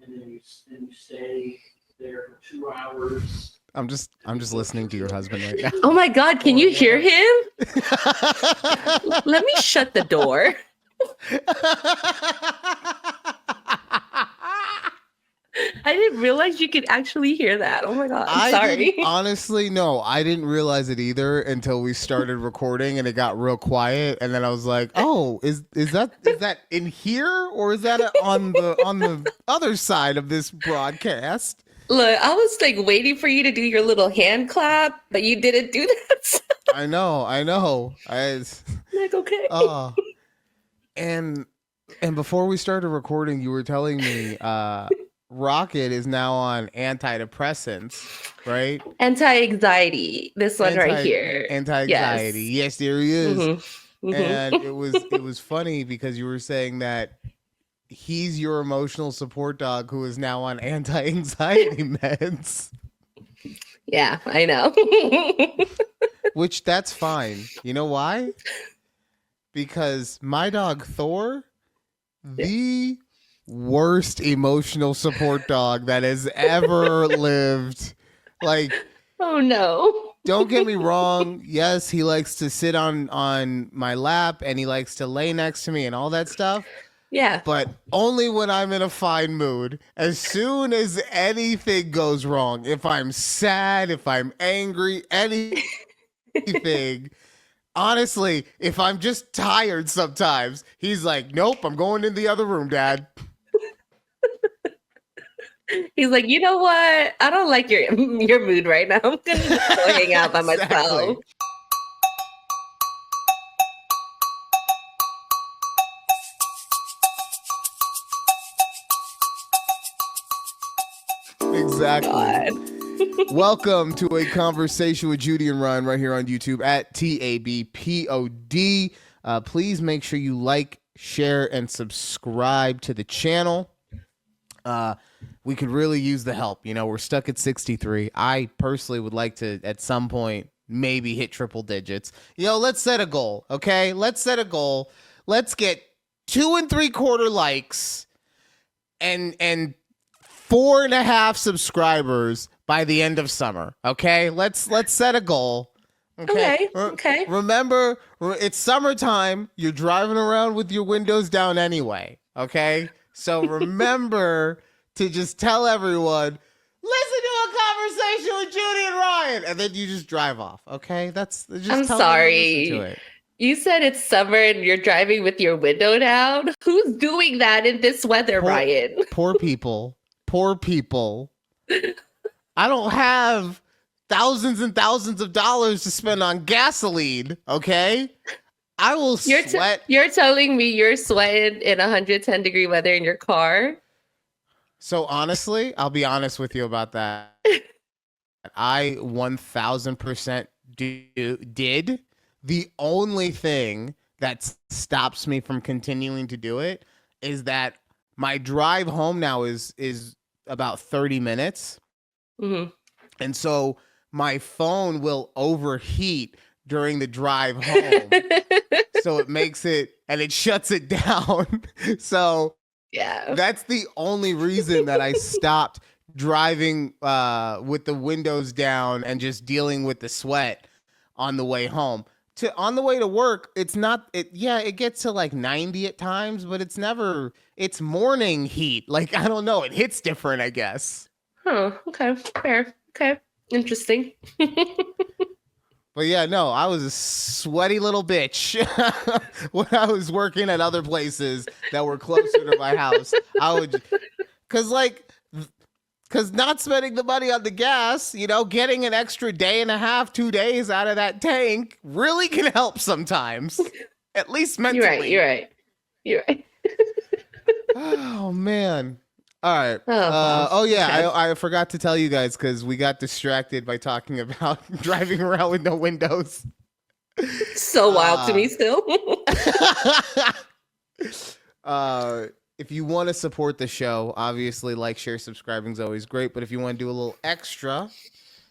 and then you stay there for 2 hours. I'm just listening to your husband right now. Oh my God, can you hear him? Let me shut the door. I didn't realize you could actually hear that. Oh my God, sorry. Honestly, no, I didn't realize it either until we started recording and it got real quiet. And then I was like, oh, is that in here or is that on the other side of this broadcast? Look, I was like waiting for you to do your little hand clap, but you didn't do that. I know. Like, okay. And before we started recording, you were telling me Rocket is now on antidepressants, right? Anti-anxiety. This one right here. Anti-anxiety. Yes, there he is. Mm-hmm. Mm-hmm. And it was funny because you were saying that he's your emotional support dog who is now on anti-anxiety meds. Yeah, I know. Which that's fine. You know why? Because my dog Thor, the worst emotional support dog that has ever lived. Like, oh no. Don't get me wrong. Yes, he likes to sit on my lap and he likes to lay next to me and all that stuff. Yeah. But only when I'm in a fine mood. As soon as anything goes wrong, if I'm sad, if I'm angry, anything, honestly, if I'm just tired sometimes, he's like, nope, I'm going in the other room, Dad. He's like, you know what? I don't like your mood right now. I'm going to just go hang out by myself. Exactly. God. Welcome to a conversation with Judy and Ryan right here on YouTube at takeabreathpod. Please make sure you like, share, and subscribe to the channel. We could really use the help. You know, we're stuck at 63. I personally would like to, at some point, maybe hit triple digits. Let's set a goal, okay? Let's set a goal. Let's get 2 3/4 likes and 4.5 subscribers by the end of summer, okay? Let's set a goal. Okay. Remember, it's summertime. You're driving around with your windows down anyway, okay? So remember to just tell everyone, listen to a conversation with Judy and Ryan, and then you just drive off, okay? I'm sorry. Listen to it. You said it's summer and you're driving with your window down? Who's doing that in this weather, Ryan? Poor people. I don't have thousands and thousands of dollars to spend on gasoline, okay? I will sweat. You're telling me you're sweating in 110-degree weather in your car? So honestly, I'll be honest with you about that. I 1000% did. The only thing that stops me from continuing to do it is that my drive home now is about 30 minutes. Mm-hmm. And so my phone will overheat during the drive home. So it makes it, and it shuts it down. So yeah, that's the only reason that I stopped driving with the windows down and just dealing with the sweat on the way home. On the way to work, it gets to like 90 at times, but it's morning heat. Like, I don't know, it hits different, I guess. Oh, okay, fair. Okay, interesting. But yeah, no, I was a sweaty little bitch when I was working at other places that were closer to my house. Because not spending the money on the gas, getting an extra day and a half, 2 days out of that tank really can help sometimes. At least mentally. You're right. Oh, man. All right. Okay. I forgot to tell you guys because we got distracted by talking about driving around with no windows. So wild to me still. If you want to support the show, obviously like, share, subscribing is always great. But if you want to do a little extra,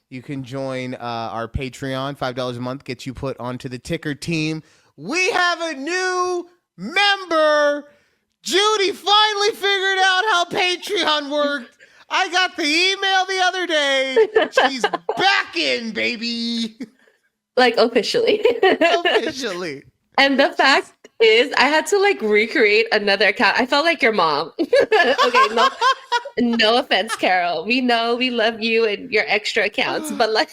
you can join our Patreon. $5 a month gets you put onto the ticker team. We have a new member. Judy finally figured out how Patreon Patreon worked. I got the email the other day. She's back in, baby. Like officially. Officially. And the fact is, I had to like recreate another account. I felt like your mom. Okay, no offense, Carol. We know we love you and your extra accounts, but like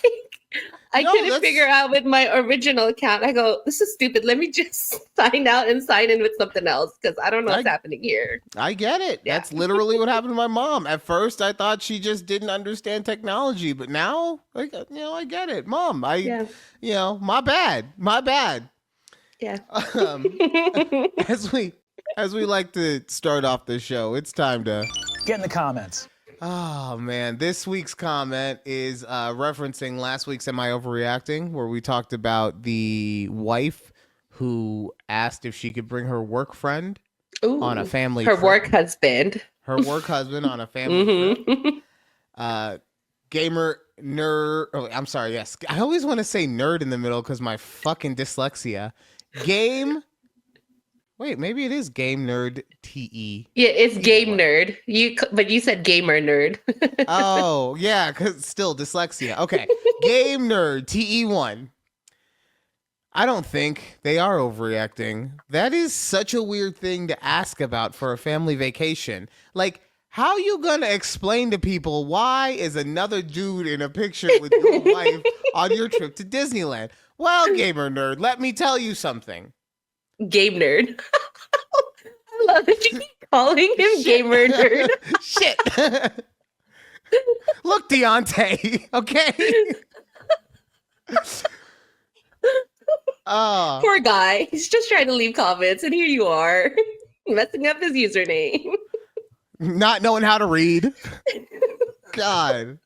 I couldn't figure out with my original account. I go, this is stupid. Let me just sign out and sign in with something else because I don't know what's happening here. I get it. Yeah. That's literally what happened to my mom. At first, I thought she just didn't understand technology, but now, like, I get it, Mom. My bad. Yeah. As we like to start off the show, it's time to get in the comments. Oh man, this week's comment is referencing last week's Am I Overreacting, where we talked about the wife who asked if she could bring her work friend on a family trip. Work husband. Her work husband on a family trip. Gamer nerd. Oh, I'm sorry. Yes, I always want to say nerd in the middle because my fucking dyslexia. Wait, maybe it is Game Nerd TE. Yeah, it's Game Nerd. But you said Gamer Nerd. Oh, yeah, because still dyslexia. Okay, Game Nerd TE1. I don't think they are overreacting. That is such a weird thing to ask about for a family vacation. Like, how you gonna explain to people why is another dude in a picture with your wife on your trip to Disneyland? Well, Gamer Nerd, let me tell you something. Game Nerd. I love that you keep calling him Gamer Nerd. Shit. Look, Deontay, okay? Poor guy. He's just trying to leave comments, and here you are, messing up his username. Not knowing how to read. God.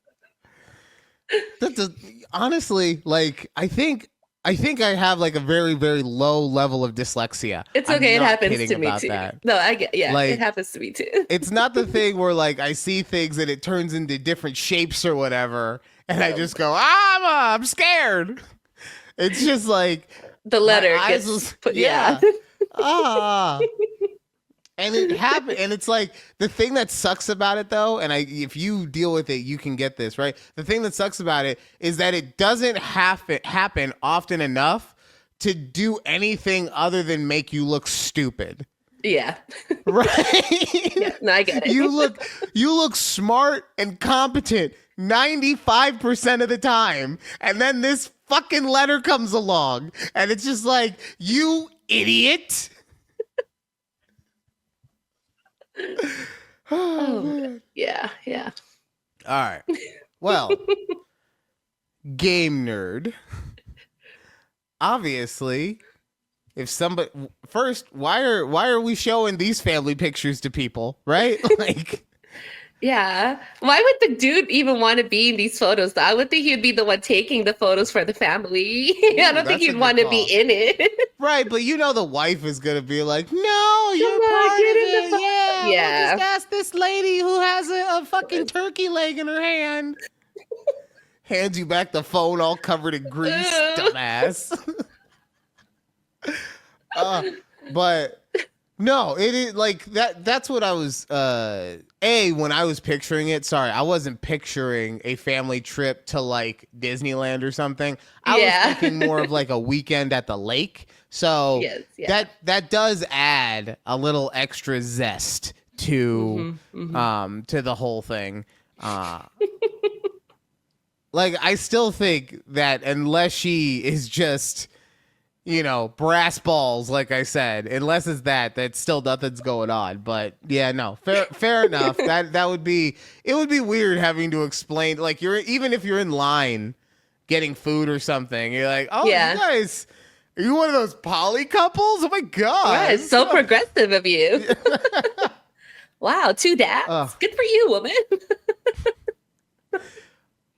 Honestly, like, I think I have like a very, very low level of dyslexia. It's okay. It happens to me too. That. No, I get, like, it happens to me too. It's not the thing where like I see things and it turns into different shapes or whatever. And I just go, I'm scared. It's just like the letter gets put. Yeah. And it happened, and it's like the thing that sucks about it, though. And if you deal with it, you can get this right. The thing that sucks about it is that it doesn't happen often enough to do anything other than make you look stupid. Yeah. Right. Yeah, no, I get it. You look smart and competent 95% of the time, and then this fucking letter comes along, and it's just like, you idiot. Oh man. Yeah. All right. Well, Game Nerd. Obviously, if somebody first, why are we showing these family pictures to people, right? Like, yeah. Why would the dude even want to be in these photos? I would think he'd be the one taking the photos for the family. I don't think he'd want to be in it. Right, but the wife is gonna be like, no, you're part of it. Yeah. We'll just ask this lady who has a fucking turkey leg in her hand. Hands you back the phone all covered in grease, dumbass. But no, it is like that. That's what I was. When I was picturing it. Sorry, I wasn't picturing a family trip to like Disneyland or something. I was thinking more of like a weekend at the lake. So that does add a little extra zest to to the whole thing. Like, I still think that unless she is just, brass balls, like I said, unless it's that still nothing's going on. But yeah, no, fair enough. It would be weird having to explain, like, even if you're in line getting food or something, you're like, oh, you guys, are you one of those poly couples? Oh my God. Yeah, it's so progressive of you. Wow, 2 dads. Good for you, woman.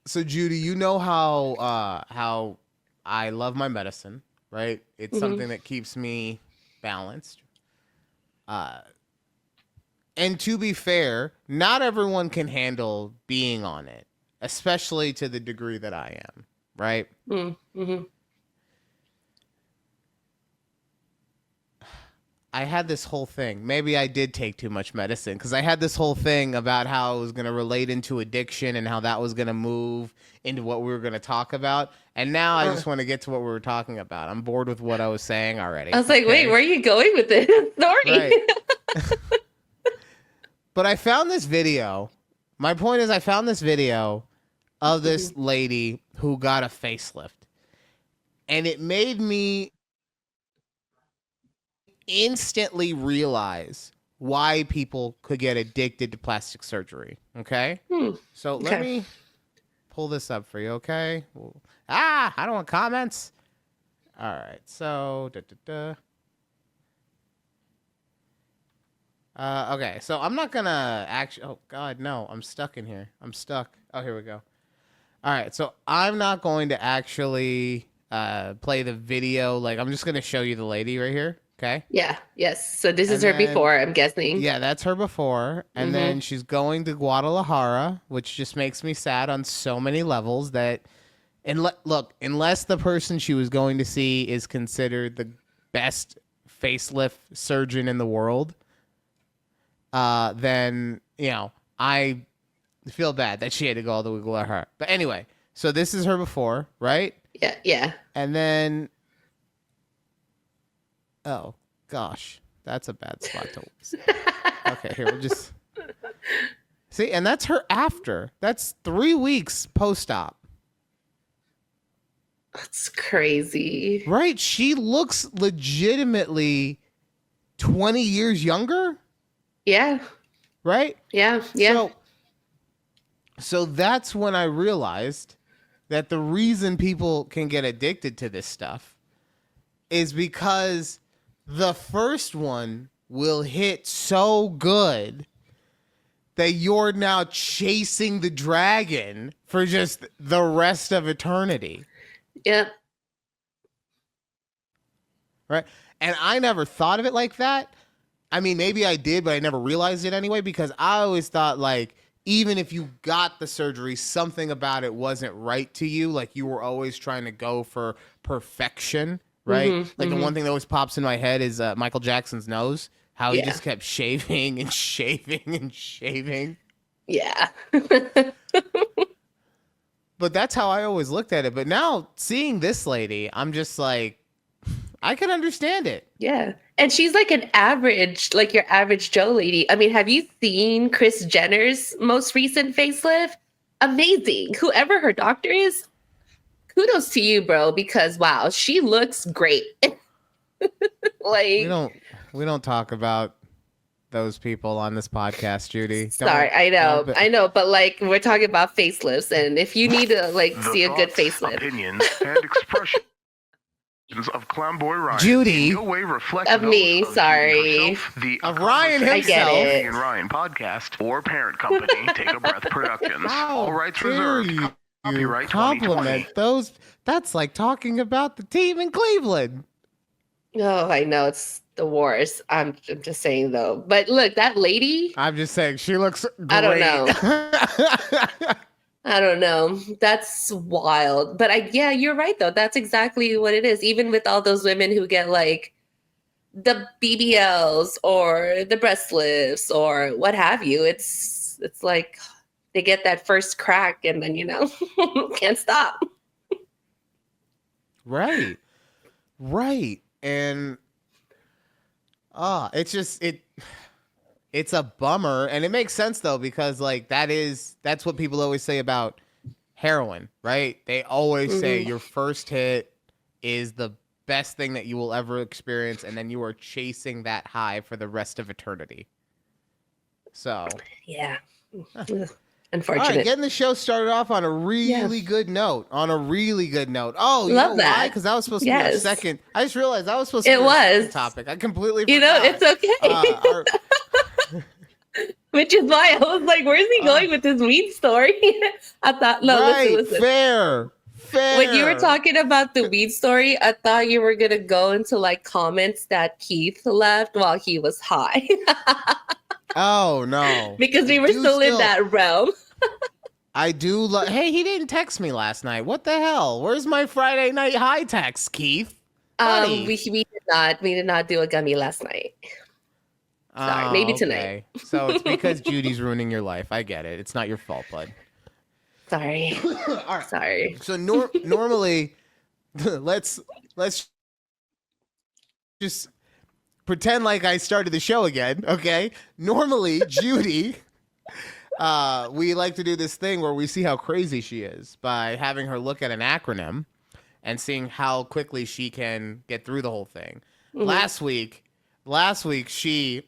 So Judy, you know how I love my medicine, right? It's something that keeps me balanced. And to be fair, not everyone can handle being on it, especially to the degree that I am, right? I had this whole thing. Maybe I did take too much medicine because I had this whole thing about how it was going to relate into addiction and how that was going to move into what we were going to talk about. And now I just want to get to what we were talking about. I'm bored with what I was saying already. I was like, wait, where are you going with this story? Right. But I found this video. My point is I found this video of this lady who got a facelift. And it made me instantly realize why people could get addicted to plastic surgery. Okay? So let me pull this up for you, okay? I don't want comments. All right. So, okay. So I'm not going to actually, oh God, no, I'm stuck in here. I'm stuck. Oh, here we go. All right. So I'm not going to actually play the video. Like, I'm just going to show you the lady right here. Okay. Yeah. Yes. So this is her before, I'm guessing. Yeah, that's her before. And then she's going to Guadalajara, which just makes me sad on so many levels that, look, unless the person she was going to see is considered the best facelift surgeon in the world, then, you know, I feel bad that she had to go all the way to Guadalajara. But anyway, so this is her before, right? Yeah. Yeah. And then, oh gosh, that's a bad spot to. Okay, here we'll just see, and that's her after. That's 3 weeks post-op. That's crazy. Right? She looks legitimately 20 years younger. Yeah. Right? Yeah. Yeah. So that's when I realized that the reason people can get addicted to this stuff is because the first one will hit so good that you're now chasing the dragon for just the rest of eternity. Yep. Right? And I never thought of it like that. I mean, maybe I did, but I never realized it anyway, because I always thought, like, even if you got the surgery, something about it wasn't right to you. Like, you were always trying to go for perfection, right? The one thing that always pops in my head is Michael Jackson's nose, how he just kept shaving and shaving and shaving. Yeah. But that's how I always looked at it. But now seeing this lady, I'm just like, I can understand it. Yeah. And she's like an average, like your average Joe lady. I mean, have you seen Kris Jenner's most recent facelift? Amazing. Whoever her doctor is, kudos to you, bro, because wow, she looks great. Like we don't talk about those people on this podcast, Judy. Sorry, I know, but like we're talking about facelifts, and if you need to like see a good facelift, opinions and expressions of Clownboy Ryan, Judy, no way reflect of me, those sorry, yourself, the of Ryan himself, I get it. and Ryan podcast or parent company Take a Breath Productions. All rights reserved. Copyright 2020. Compliment those. That's like talking about the team in Cleveland. Oh, I know it's the worst. I'm just saying though. But look, that lady. I'm just saying she looks great. I don't know. I don't know. That's wild. But yeah, you're right though. That's exactly what it is. Even with all those women who get like the BBLs or the breast lifts or what have you, it's like they get that first crack and then can't stop. Right. And it's a bummer, and it makes sense though, because like that's what people always say about heroin, right? They always say your first hit is the best thing that you will ever experience, and then you are chasing that high for the rest of eternity. So yeah. Unfortunate. All right, getting the show started off on a really good note. Oh, you Love know that. why? Because that was supposed to be our second. I just realized that was supposed to be It our second was. topic. I completely forgot. It's okay. Which is why I was like, where's he going with this weed story? I thought, no, right, listen. Fair. When you were talking about the weed story, I thought you were going to go into like comments that Keith left while he was high. Oh, no. Because we were still in that realm. I do. Hey, he didn't text me last night. What the hell? Where's my Friday night high text, Keith? We did We did not do a gummy last night. Sorry, maybe tonight. So it's because Judy's ruining your life. I get it. It's not your fault, bud. Sorry. All right. Sorry. So normally, let's just pretend like I started the show again, okay? Normally, Judy, we like to do this thing where we see how crazy she is by having her look at an acronym and seeing how quickly she can get through the whole thing. Mhm. Last week, she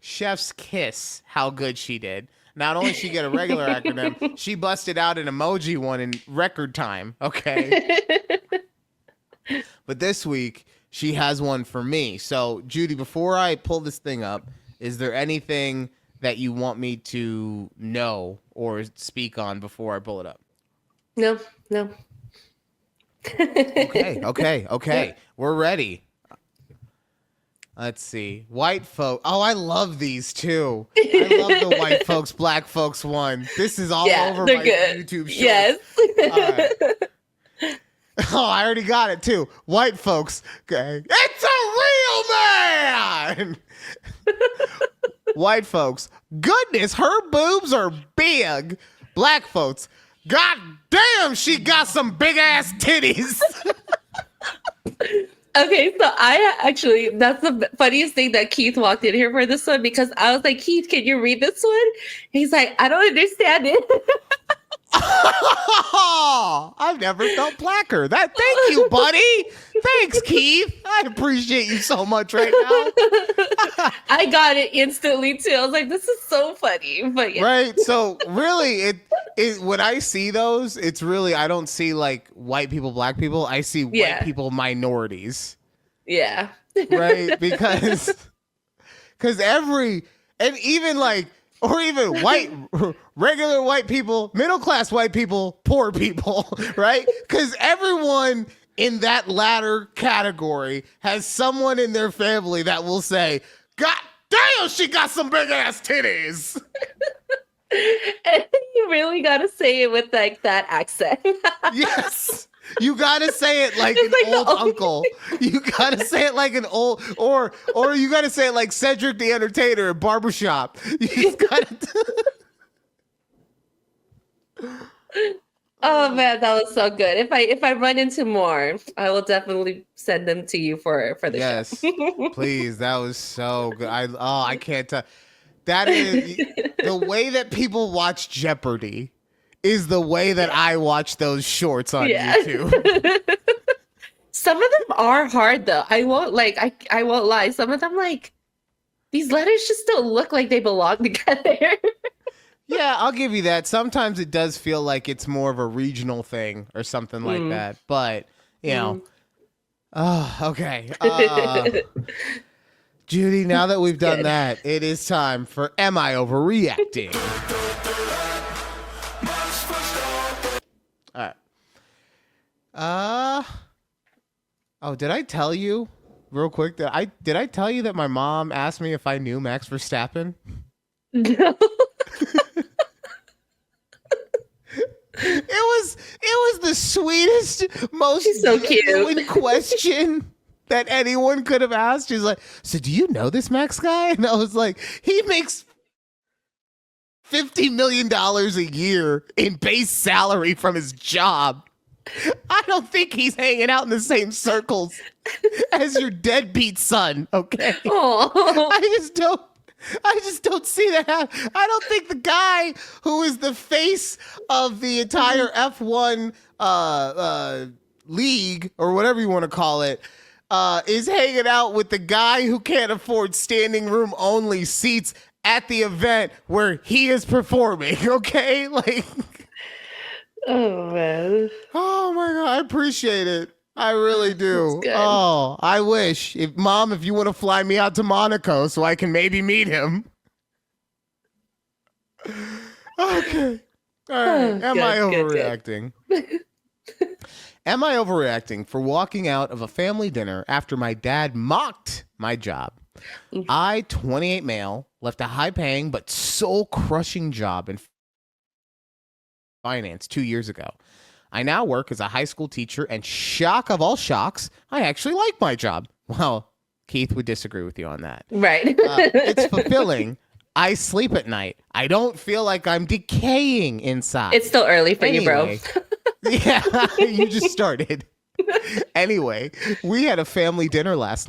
chef's kiss how good she did. Not only did she get a regular acronym, she busted out an emoji one in record time, okay? But this week, she has one for me. So, Judy, before I pull this thing up, is there anything that you want me to know or speak on before I pull it up? No. Okay. We're ready. Let's see. White folk. Oh, I love these too. I love the white folks, black folks one. This is all over my YouTube show. Yes. All right. Oh, I already got it too. White folks. Okay. It's a real man. White folks. Goodness, her boobs are big. Black folks. God damn, she got some big ass titties. Okay, so that's the funniest thing that Keith walked in here for this one, because I was like, Keith, can you read this one? He's like, I don't understand it. I've never felt blacker. Thank you, buddy. Thanks, Keith. I appreciate you so much right now. I got it instantly too. I was like, this is so funny. But yeah. Right. So really, it when I see those, it's really, I don't see like white people, black people. I see white people, minorities. Yeah. Right. Because even white, regular white people, middle class white people, poor people, right? Because everyone in that latter category has someone in their family that will say, God damn, she got some big ass titties. And you really got to say it with like that accent. Yes. You gotta say it like an old uncle. You gotta say it like an old, or you gotta say it like Cedric the Entertainer at Barbershop. You just gotta. Oh man, that was so good. If I run into more, I will definitely send them to you for the show. Please. That was so good. I can't tell. That is the way that people watch Jeopardy. Is the way that I watch those shorts on YouTube. Some of them are hard though. I won't lie. Some of them, like, these letters just don't look like they belong together. Yeah, I'll give you that. Sometimes it does feel like it's more of a regional thing or something like that. But, you know. Oh, okay. Judy, now that we've done that, it is time for Am I Overreacting? All right. Oh, did I tell you real quick that did I tell you that my mom asked me if I knew Max Verstappen? No. It was the sweetest, most She's so cute question that anyone could have asked. She's like, so do you know this Max guy? And I was like, he makes $50 million a year in base salary from his job. I don't think he's hanging out in the same circles as your deadbeat son, okay? Oh. I just don't see that happen. I don't think the guy who is the face of the entire F1 league, or whatever you want to call it, is hanging out with the guy who can't afford standing room only seats at the event where he is performing, okay? Like, oh man. Oh my God, I appreciate it. I really do. Oh, I wish. If you want to fly me out to Monaco so I can maybe meet him. Okay. All right. Am I overreacting? Am I overreacting for walking out of a family dinner after my dad mocked my job? I, 28 male, left a high-paying but soul-crushing job in finance 2 years ago. I now work as a high school teacher, and shock of all shocks, I actually like my job. Well, Keith would disagree with you on that. Right. It's fulfilling. I sleep at night. I don't feel like I'm decaying inside. It's still early for you, bro. Yeah, you just started. Anyway, we had a family dinner last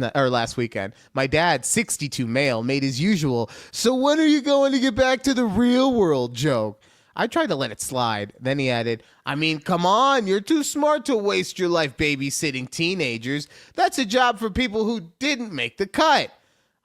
weekend. My dad, 62 male, made his usual, "So when are you going to get back to the real world?" joke. I tried to let it slide. Then he added, "I mean, come on, you're too smart to waste your life babysitting teenagers. That's a job for people who didn't make the cut."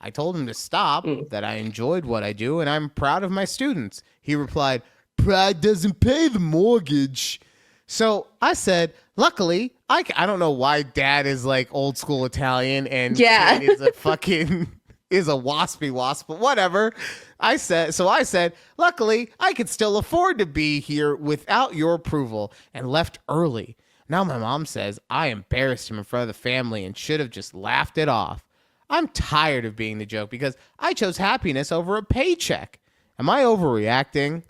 I told him to stop, that I enjoyed what I do, and I'm proud of my students. He replied, "Pride doesn't pay the mortgage." So I said, luckily, I don't know why dad is like old school Italian and Yeah. kid is a fucking is a waspy wasp, but whatever. I said, luckily, I could still afford to be here without your approval, and left early. Now my mom says I embarrassed him in front of the family and should have just laughed it off. I'm tired of being the joke because I chose happiness over a paycheck. Am I overreacting?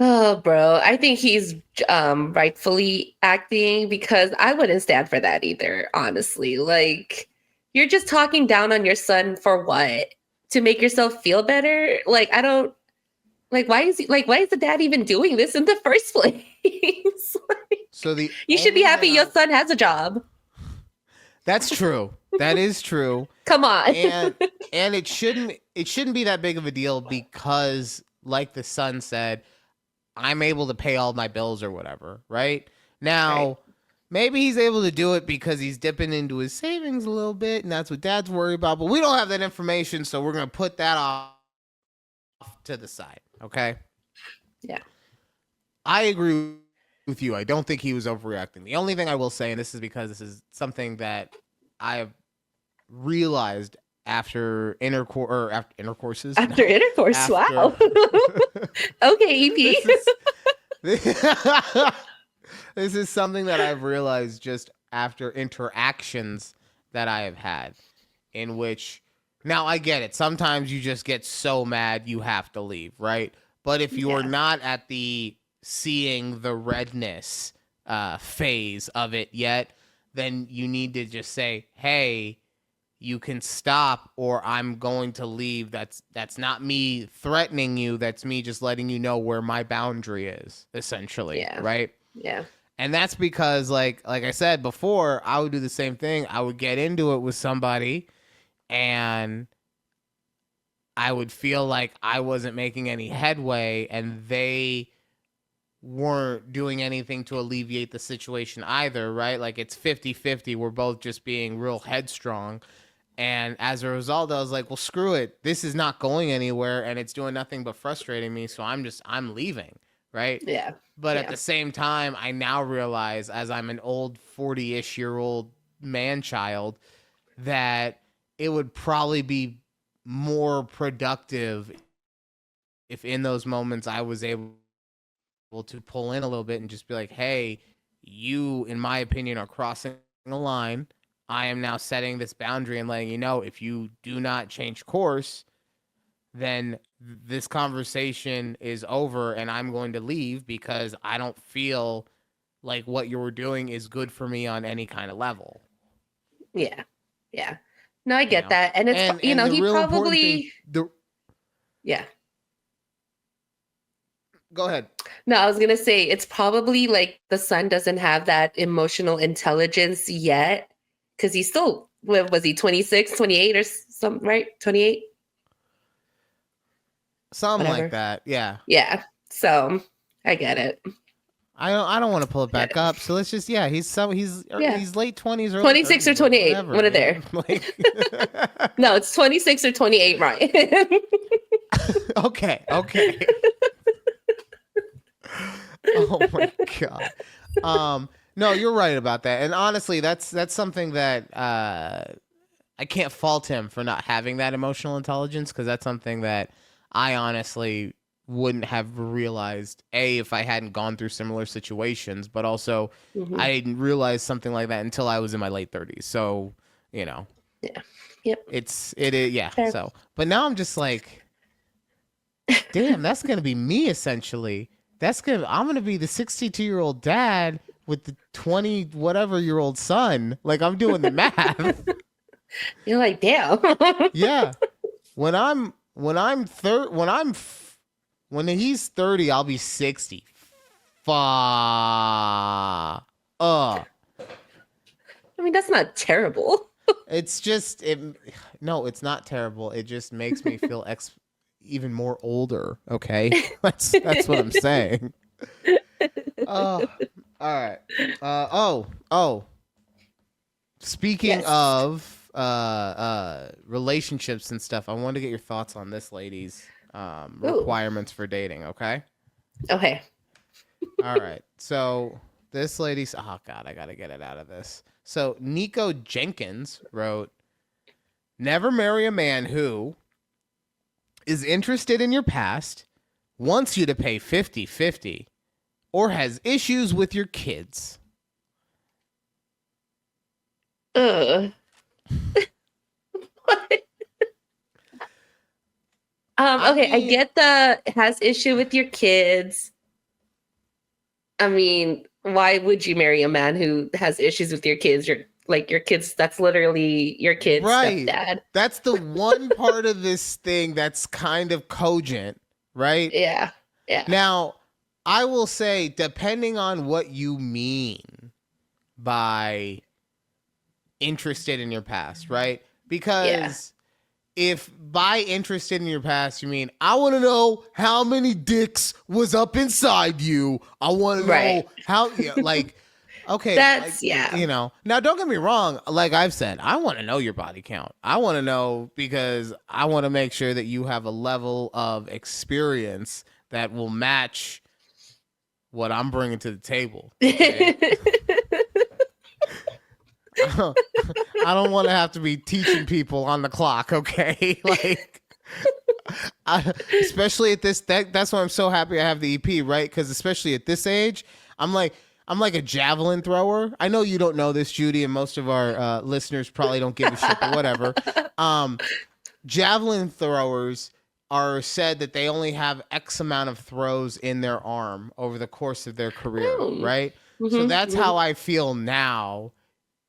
Oh, bro. I think he's rightfully acting, because I wouldn't stand for that either, honestly. Like, you're just talking down on your son for what? To make yourself feel better? Like, I don't like why is the dad even doing this in the first place? So you should be happy your son has a job. That's true. That is true. Come on. and it shouldn't be that big of a deal because, like the son said, I'm able to pay all my bills or whatever, right? Now, Right. Maybe he's able to do it because he's dipping into his savings a little bit, and that's what dad's worried about, but we don't have that information, so we're going to put that off to the side, okay? Yeah. I agree with you. I don't think he was overreacting. The only thing I will say, and this is because this is something that I have realized after intercourses. After intercourse, After- wow. Okay, EP. This is something that I've realized just after interactions that I have had, in which, now I get it. Sometimes you just get so mad you have to leave, right? But if you're Yeah. not at the seeing the redness phase of it yet, then you need to just say, "Hey, you can stop, or I'm going to leave." That's not me threatening you. That's me just letting you know where my boundary is, essentially. Yeah. Right? Yeah. And that's because, like I said before, I would do the same thing. I would get into it with somebody, and I would feel like I wasn't making any headway, and they weren't doing anything to alleviate the situation either, right? Like, it's 50-50. We're both just being real headstrong. And as a result, I was like, well, screw it. This is not going anywhere, and it's doing nothing but frustrating me, so I'm leaving, right? Yeah. But at Yeah. the same time, I now realize, as I'm an old 40-ish year old man child, that it would probably be more productive if in those moments I was able to pull in a little bit and just be like, "Hey, you, in my opinion, are crossing a line. I am now setting this boundary and letting you know, if you do not change course, then this conversation is over and I'm going to leave because I don't feel like what you were doing is good for me on any kind of level." Yeah. Yeah. No, I get know. that. And it's, And he the real important probably, thing- yeah. Go ahead. No, I was going to say, it's probably like the son doesn't have that emotional intelligence yet, because he's still, what was he, 26, 28 or something, right? 28? Something Whatever. like that. Yeah. Yeah. So I get it. I don't want to pull it back up. So let's just, he's late 20s or 26 or 28, one of there. Like, No, it's 26 or 28, right? okay. Oh my God. No, you're right about that. And honestly, that's something that I can't fault him for not having that emotional intelligence, because that's something that I honestly wouldn't have realized, if I hadn't gone through similar situations, but also Mhm. I didn't realize something like that until I was in my late 30s. So, Yeah. Yep. it is, yeah. Fair. So, but now I'm just like, damn, that's going to be me essentially. I'm going to be the 62-year-old dad with the 20 whatever year old son. Like, I'm doing the math. You're like, damn. Yeah. When he's 30, I'll be 60. I mean, that's not terrible. It's just no, it's not terrible. It just makes me feel even more older. Okay, that's what I'm saying. Oh, all right. Speaking Yes. of relationships and stuff, I want to get your thoughts on this lady's requirements for dating. Okay. Okay. All right. So this lady's, oh God, I got to get it out of this. So Nico Jenkins wrote, never marry a man who is interested in your past, wants you to pay 50-50, or has issues with your kids. What? Okay, I mean- get the has issue with your kids. I mean, why would you marry a man who has issues with your kids? Your kids, that's literally your kid's Right. stepdad. That's the one part of this thing that's kind of cogent, right? Yeah. Yeah. Now, I will say, depending on what you mean by interested in your past, right? Because if by interested in your past, you mean, I want to know how many dicks was up inside you. I want to know how, like, okay. That's, Now don't get me wrong. Like I've said, I want to know your body count. I want to know because I want to make sure that you have a level of experience that will match what I'm bringing to the table. Okay? I don't want to have to be teaching people on the clock, okay? Like, especially at this, that's why I'm so happy I have the EP, right? Because especially at this age, I'm like a javelin thrower. I know you don't know this, Judy, and most of our listeners probably don't give a shit, but whatever. Javelin throwers are said that they only have X amount of throws in their arm over the course of their career, right? So that's how I feel now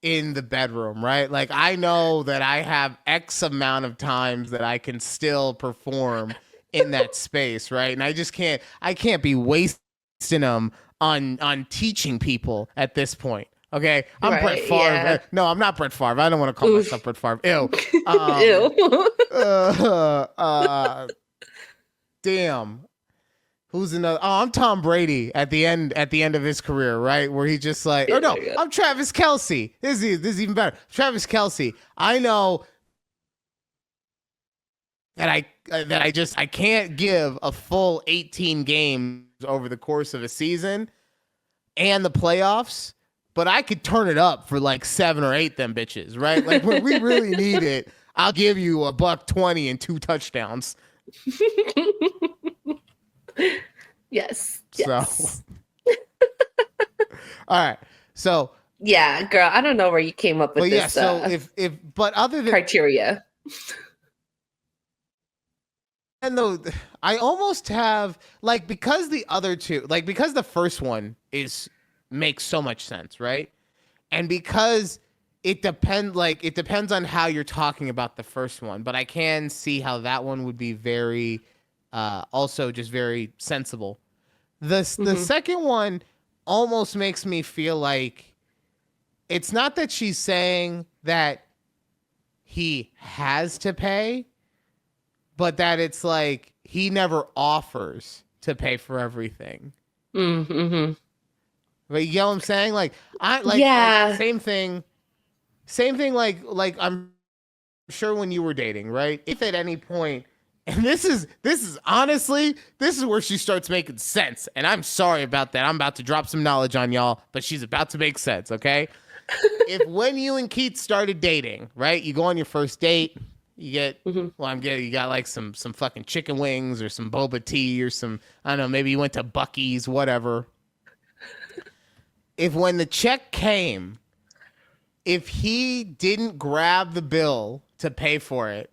in the bedroom, right? Like, I know that I have X amount of times that I can still perform in that space, right? And I can't be wasting them on teaching people at this point. Okay, I'm Brett Favre. Yeah. No, I'm not Brett Favre. I don't want to call myself Brett Favre. Ew. Ew. Damn. Who's another? Oh, I'm Tom Brady at the end of his career, right? Where he just like, oh no, I'm Travis Kelce. This is even better. Travis Kelce. I know that I can't give a full 18 games over the course of a season and the playoffs, but I could turn it up for like 7 or 8 them bitches, right? Like when we really need it, I'll give you $120 and 2 touchdowns. Yes. So, all right. So, yeah, girl, I don't know where you came up with but this. yeah. So but other than criteria, and though I almost have like because the other two, like because the first one makes so much sense, right? And because it depends on how you're talking about the first one, but I can see how that one would be very also just very sensible. The second one almost makes me feel like it's not that she's saying that he has to pay, but that it's like he never offers to pay for everything. mm-hmm. But you get what I'm saying? Like same thing like I'm sure when you were dating, right? If at any point, and this is honestly, this is where she starts making sense. And I'm sorry about that. I'm about to drop some knowledge on y'all, but she's about to make sense, okay? If when you and Keith started dating, right? You go on your first date, you get you got like some fucking chicken wings or some boba tea or some, I don't know, maybe you went to Buc-ee's, whatever. If when the check came, if he didn't grab the bill to pay for it,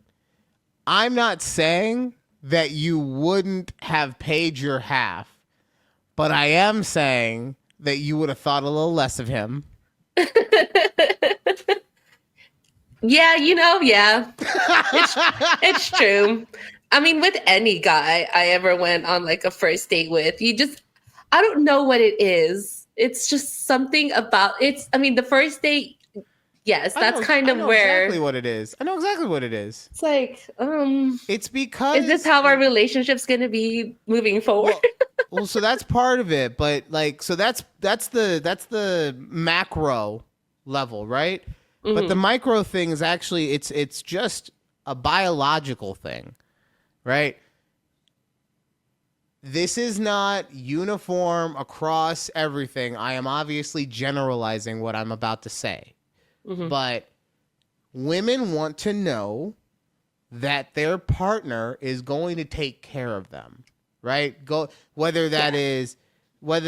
I'm not saying that you wouldn't have paid your half, but I am saying that you would have thought a little less of him. Yeah, yeah. It's true. I mean, with any guy I ever went on like a first date with, I don't know what it is. It's just something about the first date, yes, that's kind of where exactly what it is. I know exactly what it is. it's like, It's because is this how our relationship's gonna be moving forward? Well, so that's part of it, but like, so that's the macro level, right? Mm-hmm. But the micro thing is actually it's just a biological thing, right? This is not uniform across everything. I am obviously generalizing what I'm about to say, but women want to know that their partner is going to take care of them, right? Whether that is, give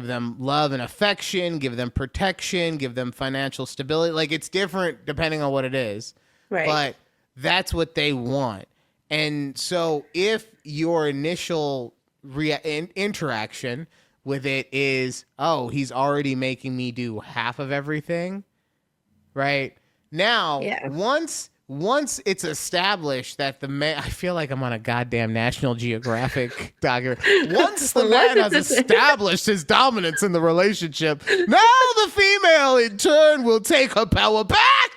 them love and affection, give them protection, give them financial stability. Like, it's different depending on what it is, Right. but that's what they want. And so if your initial interaction with it is, oh, he's already making me do half of everything, right? Now, once it's established that the man, I feel like I'm on a goddamn National Geographic documentary. Once the man has established his dominance in the relationship, now the female in turn will take her power back.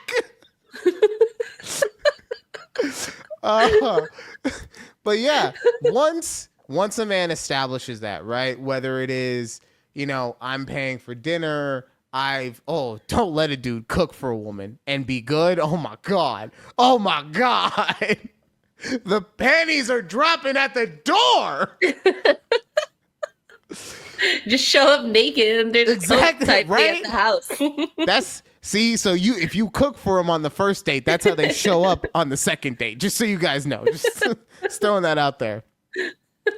But yeah, once a man establishes that, right? Whether it is, I'm paying for dinner, don't let a dude cook for a woman and be good. Oh my God. The panties are dropping at the door. Just show up naked and there's Exactly, type right? at the house. So if you cook for them on the first date, that's how they show up on the second date. Just so you guys know, just throwing that out there.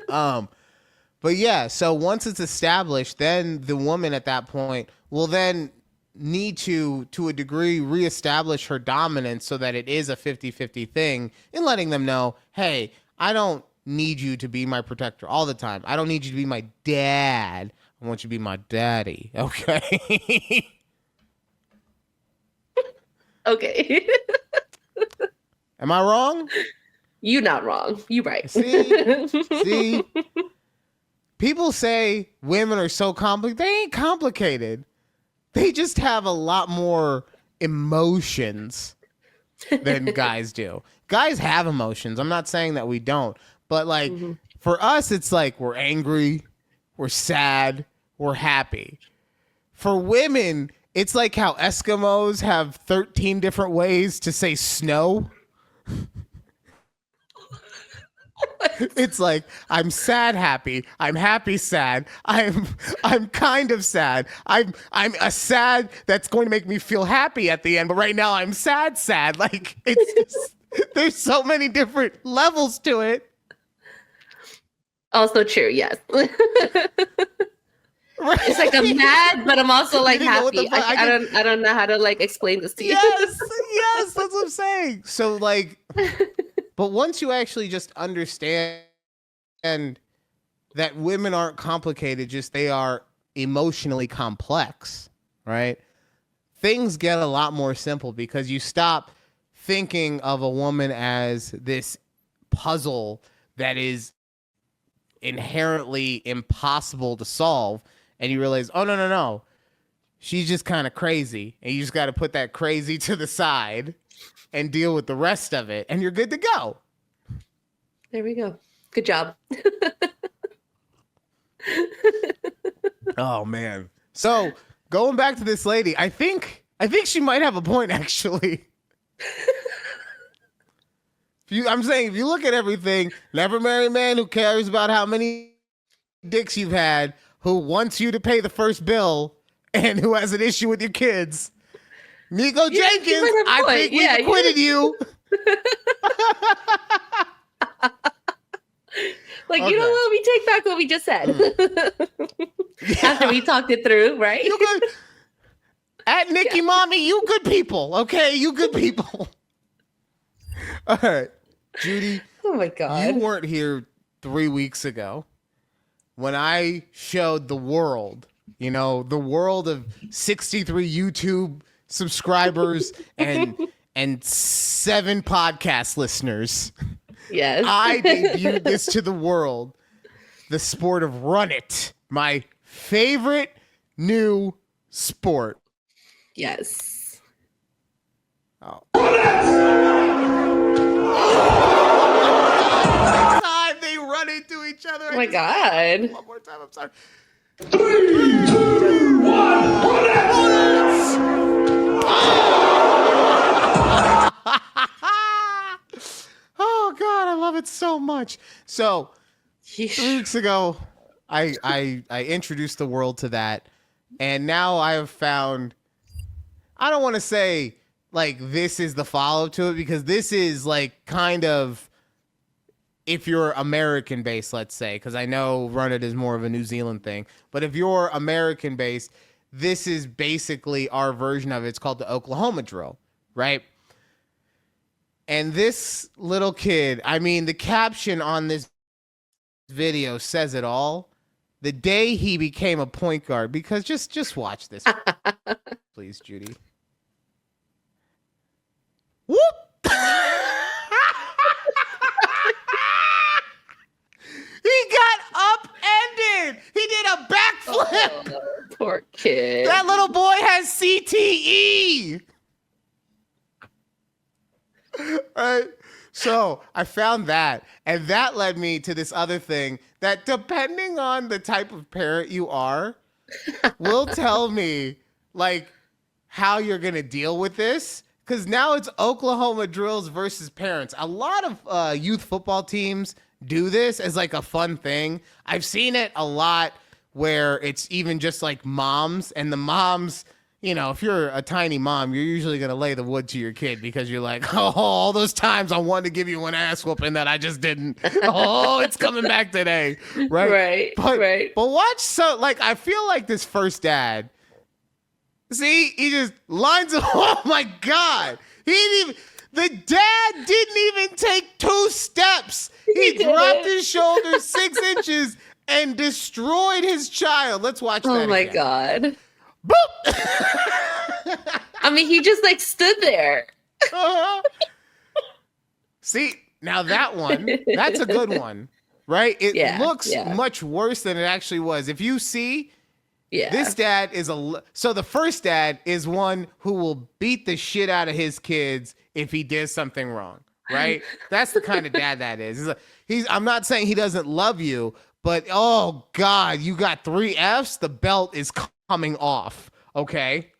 But yeah, so once it's established, then the woman at that point will then need to a degree, reestablish her dominance so that it is a 50-50 thing, and letting them know, hey, I don't need you to be my protector all the time. I don't need you to be my dad. I want you to be my daddy. Okay. Okay. Am I wrong? You not wrong. You right. See? People say women are so complicated. They ain't complicated. They just have a lot more emotions than guys do. Guys have emotions. I'm not saying that we don't. But like for us, it's like we're angry, we're sad, we're happy. For women, it's like how Eskimos have 13 different ways to say snow. It's like, I'm sad happy, I'm happy sad, I'm kind of sad, I'm a sad that's going to make me feel happy at the end, but right now I'm sad. Like, it's just, there's so many different levels to it. Also true, yes. Right? It's like I'm mad, but I'm also like happy. I don't know how to like explain this to you. Yes, that's what I'm saying. So like, but once you actually just understand that women aren't complicated, just they are emotionally complex, right? Things get a lot more simple because you stop thinking of a woman as this puzzle that is inherently impossible to solve. And you realize, oh, no. She's just kind of crazy. And you just got to put that crazy to the side and deal with the rest of it. And you're good to go. There we go. Good job. Oh, man. So going back to this lady, I think she might have a point, actually. I'm saying, if you look at everything, never marry a man who cares about how many dicks you've had, who wants you to pay the first bill, and who has an issue with your kids. Nico Jenkins, I think we acquitted you. Like, okay. You know what? We take back what we just said. After we talked it through, right? You good. At Nikki Mommy, you good people, okay? You good people. All right, Judy. Oh, my God. You weren't here 3 weeks ago. when I showed the world, the world of 63 YouTube subscribers and 7 podcast listeners. Yes. I debuted this to the world, the sport of Run It, my favorite new sport. Yes. Oh. Time they run into each other. Oh my God. One more time, I'm sorry. 3, 2, 1, run it! Oh God, I love it so much. So 3 weeks ago, I introduced the world to that, and now I have found, I don't want to say like this is the follow to it, because this is like kind of, if you're American based, let's say, because I know Run It is more of a New Zealand thing, but if you're American based, this is basically our version of it. It's called the Oklahoma drill, right? And this little kid, I mean, the caption on this video says it all. The day he became a point guard, because just watch this, please, Judy. Whoop! He got upended. He did a backflip. Oh, poor kid. That little boy has CTE. Right? So I found that, and that led me to this other thing that, depending on the type of parent you are, will tell me like how you're gonna deal with this. Because now it's Oklahoma drills versus parents. A lot of youth football teams do this as like a fun thing. I've seen it a lot where it's even just like moms, and the moms, if you're a tiny mom, you're usually going to lay the wood to your kid because you're like, oh, all those times I wanted to give you an ass whooping that I just didn't. Oh, it's coming back today. Right. Right. But watch, so like, I feel like this first dad, see, he just lines up. Oh my God. The dad didn't even take 2 steps. He dropped his shoulders 6 inches and destroyed his child. Let's watch that. Oh my again. God. Boop. I mean, he just like stood there. Uh-huh. See, now that one, that's a good one, right? It looks much worse than it actually was. If you see, this dad is so the first dad is one who will beat the shit out of his kids if he did something wrong, right? That's the kind of dad that is. I'm not saying he doesn't love you, but oh God, you got 3 Fs, the belt is coming off, okay?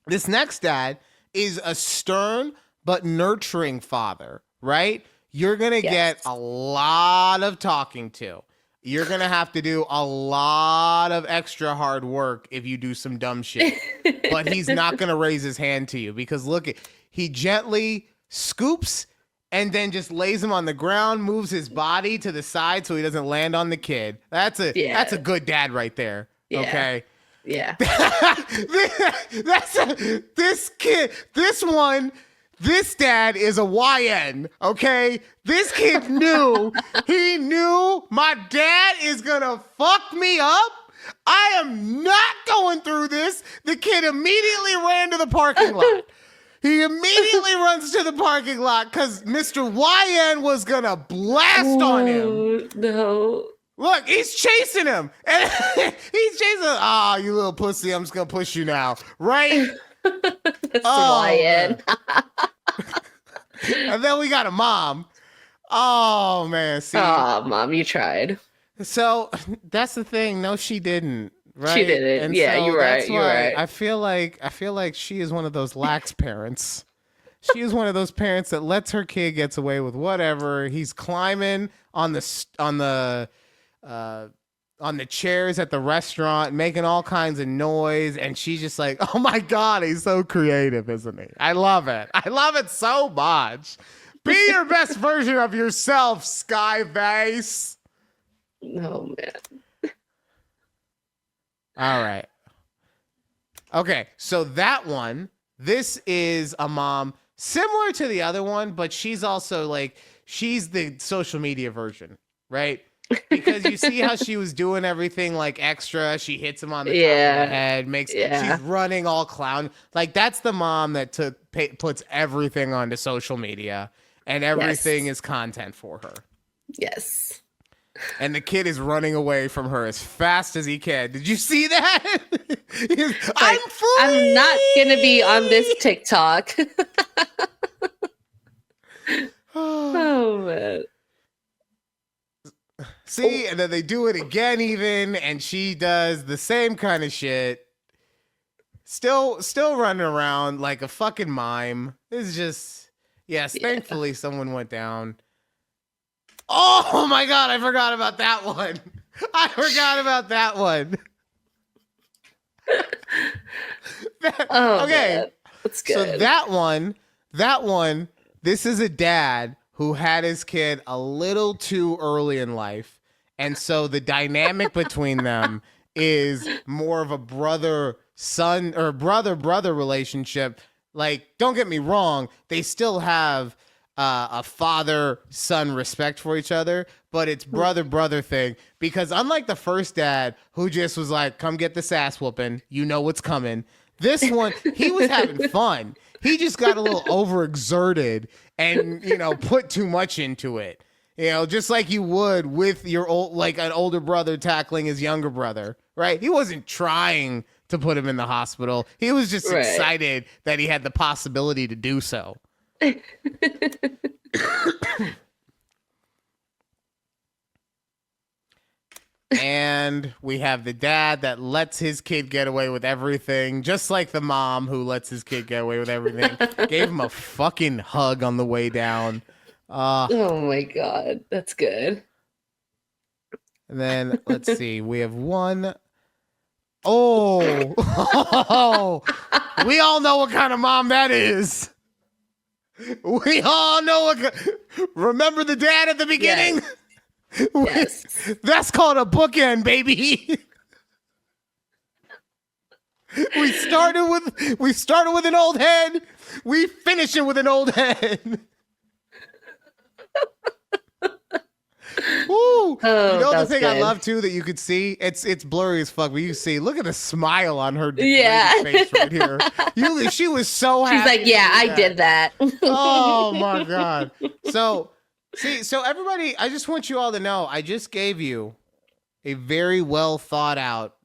This next dad is a stern but nurturing father, right? You're going to get a lot of talking to. You're going to have to do a lot of extra hard work if you do some dumb shit. But he's not going to raise his hand to you because look, he gently scoops and then just lays him on the ground, moves his body to the side so he doesn't land on the kid. That's a good dad right there. Yeah. Okay. Yeah. This dad is a YN, okay? This kid knew, my dad is gonna fuck me up. I am not going through this. The kid immediately ran to the parking lot. He immediately runs to the parking lot because Mr. YN was gonna blast on him. No. Look, he's chasing him. And he's chasing him. Oh, you little pussy, I'm just going to push you now. Right? That's YN. And then we got a mom. Oh, man. See? Oh, Mom, you tried. So that's the thing. No, she didn't. Right? She didn't. And yeah, so you're right. You're right. I feel like she is one of those lax parents. She is one of those parents that lets her kid gets away with whatever. He's climbing on the chairs at the restaurant, making all kinds of noise, and she's just like, oh my God, he's so creative, isn't he? I love it. I love it so much. Be your best version of yourself, Sky Vase. Oh, man. All right. Okay, so that one, this is a mom similar to the other one, but she's also like, she's the social media version, right? Because you see how she was doing everything like extra. She hits him on the top of Yeah. the head, Yeah. she's running all clown. Like that's the mom that puts everything onto social media and everything is content for her. Yes. And the kid is running away from her as fast as he can. Did you see that? I'm free. I'm not gonna be on this TikTok. Oh man. See, and then they do it again even, and she does the same kind of shit. Still running around like a fucking mime. It's just, yes, thankfully someone went down. Oh my God, I forgot about that one. Oh, okay. man. That's good. So that one, this is a dad who had his kid a little too early in life. And so the dynamic between them is more of a brother-son or brother-brother relationship. Like, don't get me wrong, they still have a father-son respect for each other, but it's brother-brother thing. Because unlike the first dad, who just was like, come get this ass whooping, you know what's coming. This one, he was having fun. He just got a little overexerted and, put too much into it. Just like you would with your an older brother tackling his younger brother, right? He wasn't trying to put him in the hospital. He was just excited that he had the possibility to do so. And we have the dad that lets his kid get away with everything, just like the mom who lets his kid get away with everything. Gave him a fucking hug on the way down. Oh my God, that's good. And then let's see, we have one. Oh, we all know what kind of mom that is. We all know remember the dad at the beginning? Yes. That's called a bookend, baby. We started with an old head. We finish it with an old head. Woo. The thing I love too that you could see, it's blurry as fuck, but you see, look at the smile on her face right here. She was so happy. She's like, yeah, I did that. Oh my God. So everybody, I just want you all to know, I just gave you a very well thought out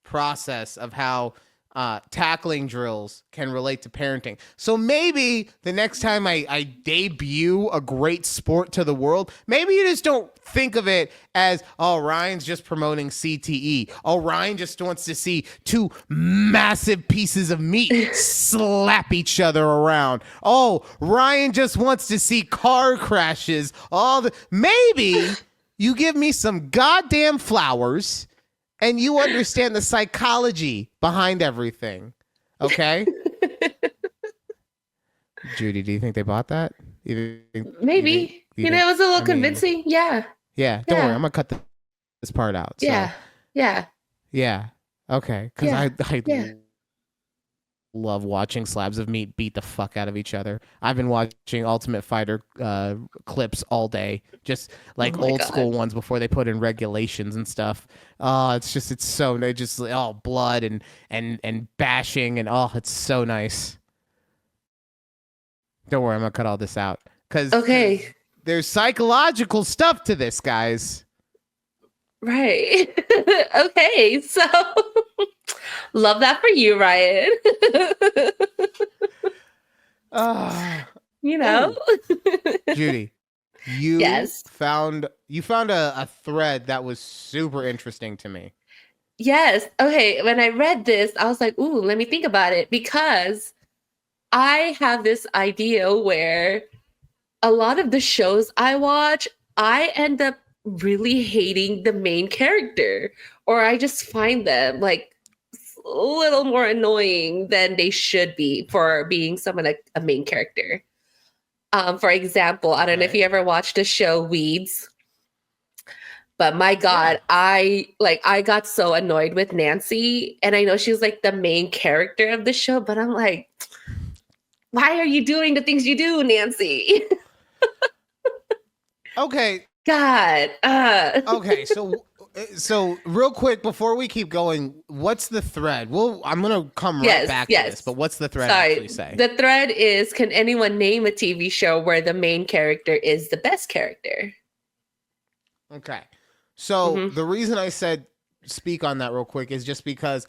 process of how tackling drills can relate to parenting. So maybe the next time I debut a great sport to the world, maybe you just don't think of it as, oh, Ryan's just promoting CTE. Oh, Ryan just wants to see two massive pieces of meat slap each other around. Oh, Ryan just wants to see car crashes. Maybe you give me some goddamn flowers and you understand the psychology behind everything. Okay? Judy, do you think they bought that? Maybe. It was a little convincing. Yeah. Yeah. Don't worry. I'm going to cut this part out. So. Yeah. Yeah. Yeah. Okay. Because I love watching slabs of meat beat the fuck out of each other. I've been watching Ultimate Fighter clips all day, just like old school ones before they put in regulations and stuff. It's so nice, just blood and bashing and it's so nice. Don't worry, I'm gonna cut all this out because there's psychological stuff to this, guys. Right. Okay, so love that for you, Ryan. Judy, you found a thread that was super interesting to me. Yes. Okay. When I read this, I was like, ooh, let me think about it, because I have this idea where a lot of the shows I watch, I end up really hating the main character, or I just find them like a little more annoying than they should be for being someone like a main character. For example, I don't know if you ever watched the show Weeds, but my God, I got so annoyed with Nancy, and I know she's like the main character of the show, but I'm like, why are you doing the things you do, Nancy? Okay. God. Okay, so real quick before we keep going, what's the thread? Well, I'm gonna come right Yes, back to yes. this, but what's the thread Sorry. actually say? The thread is, can anyone name a TV show where the main character is the best character? Okay, so Mhm. the reason I said speak on that real quick is just because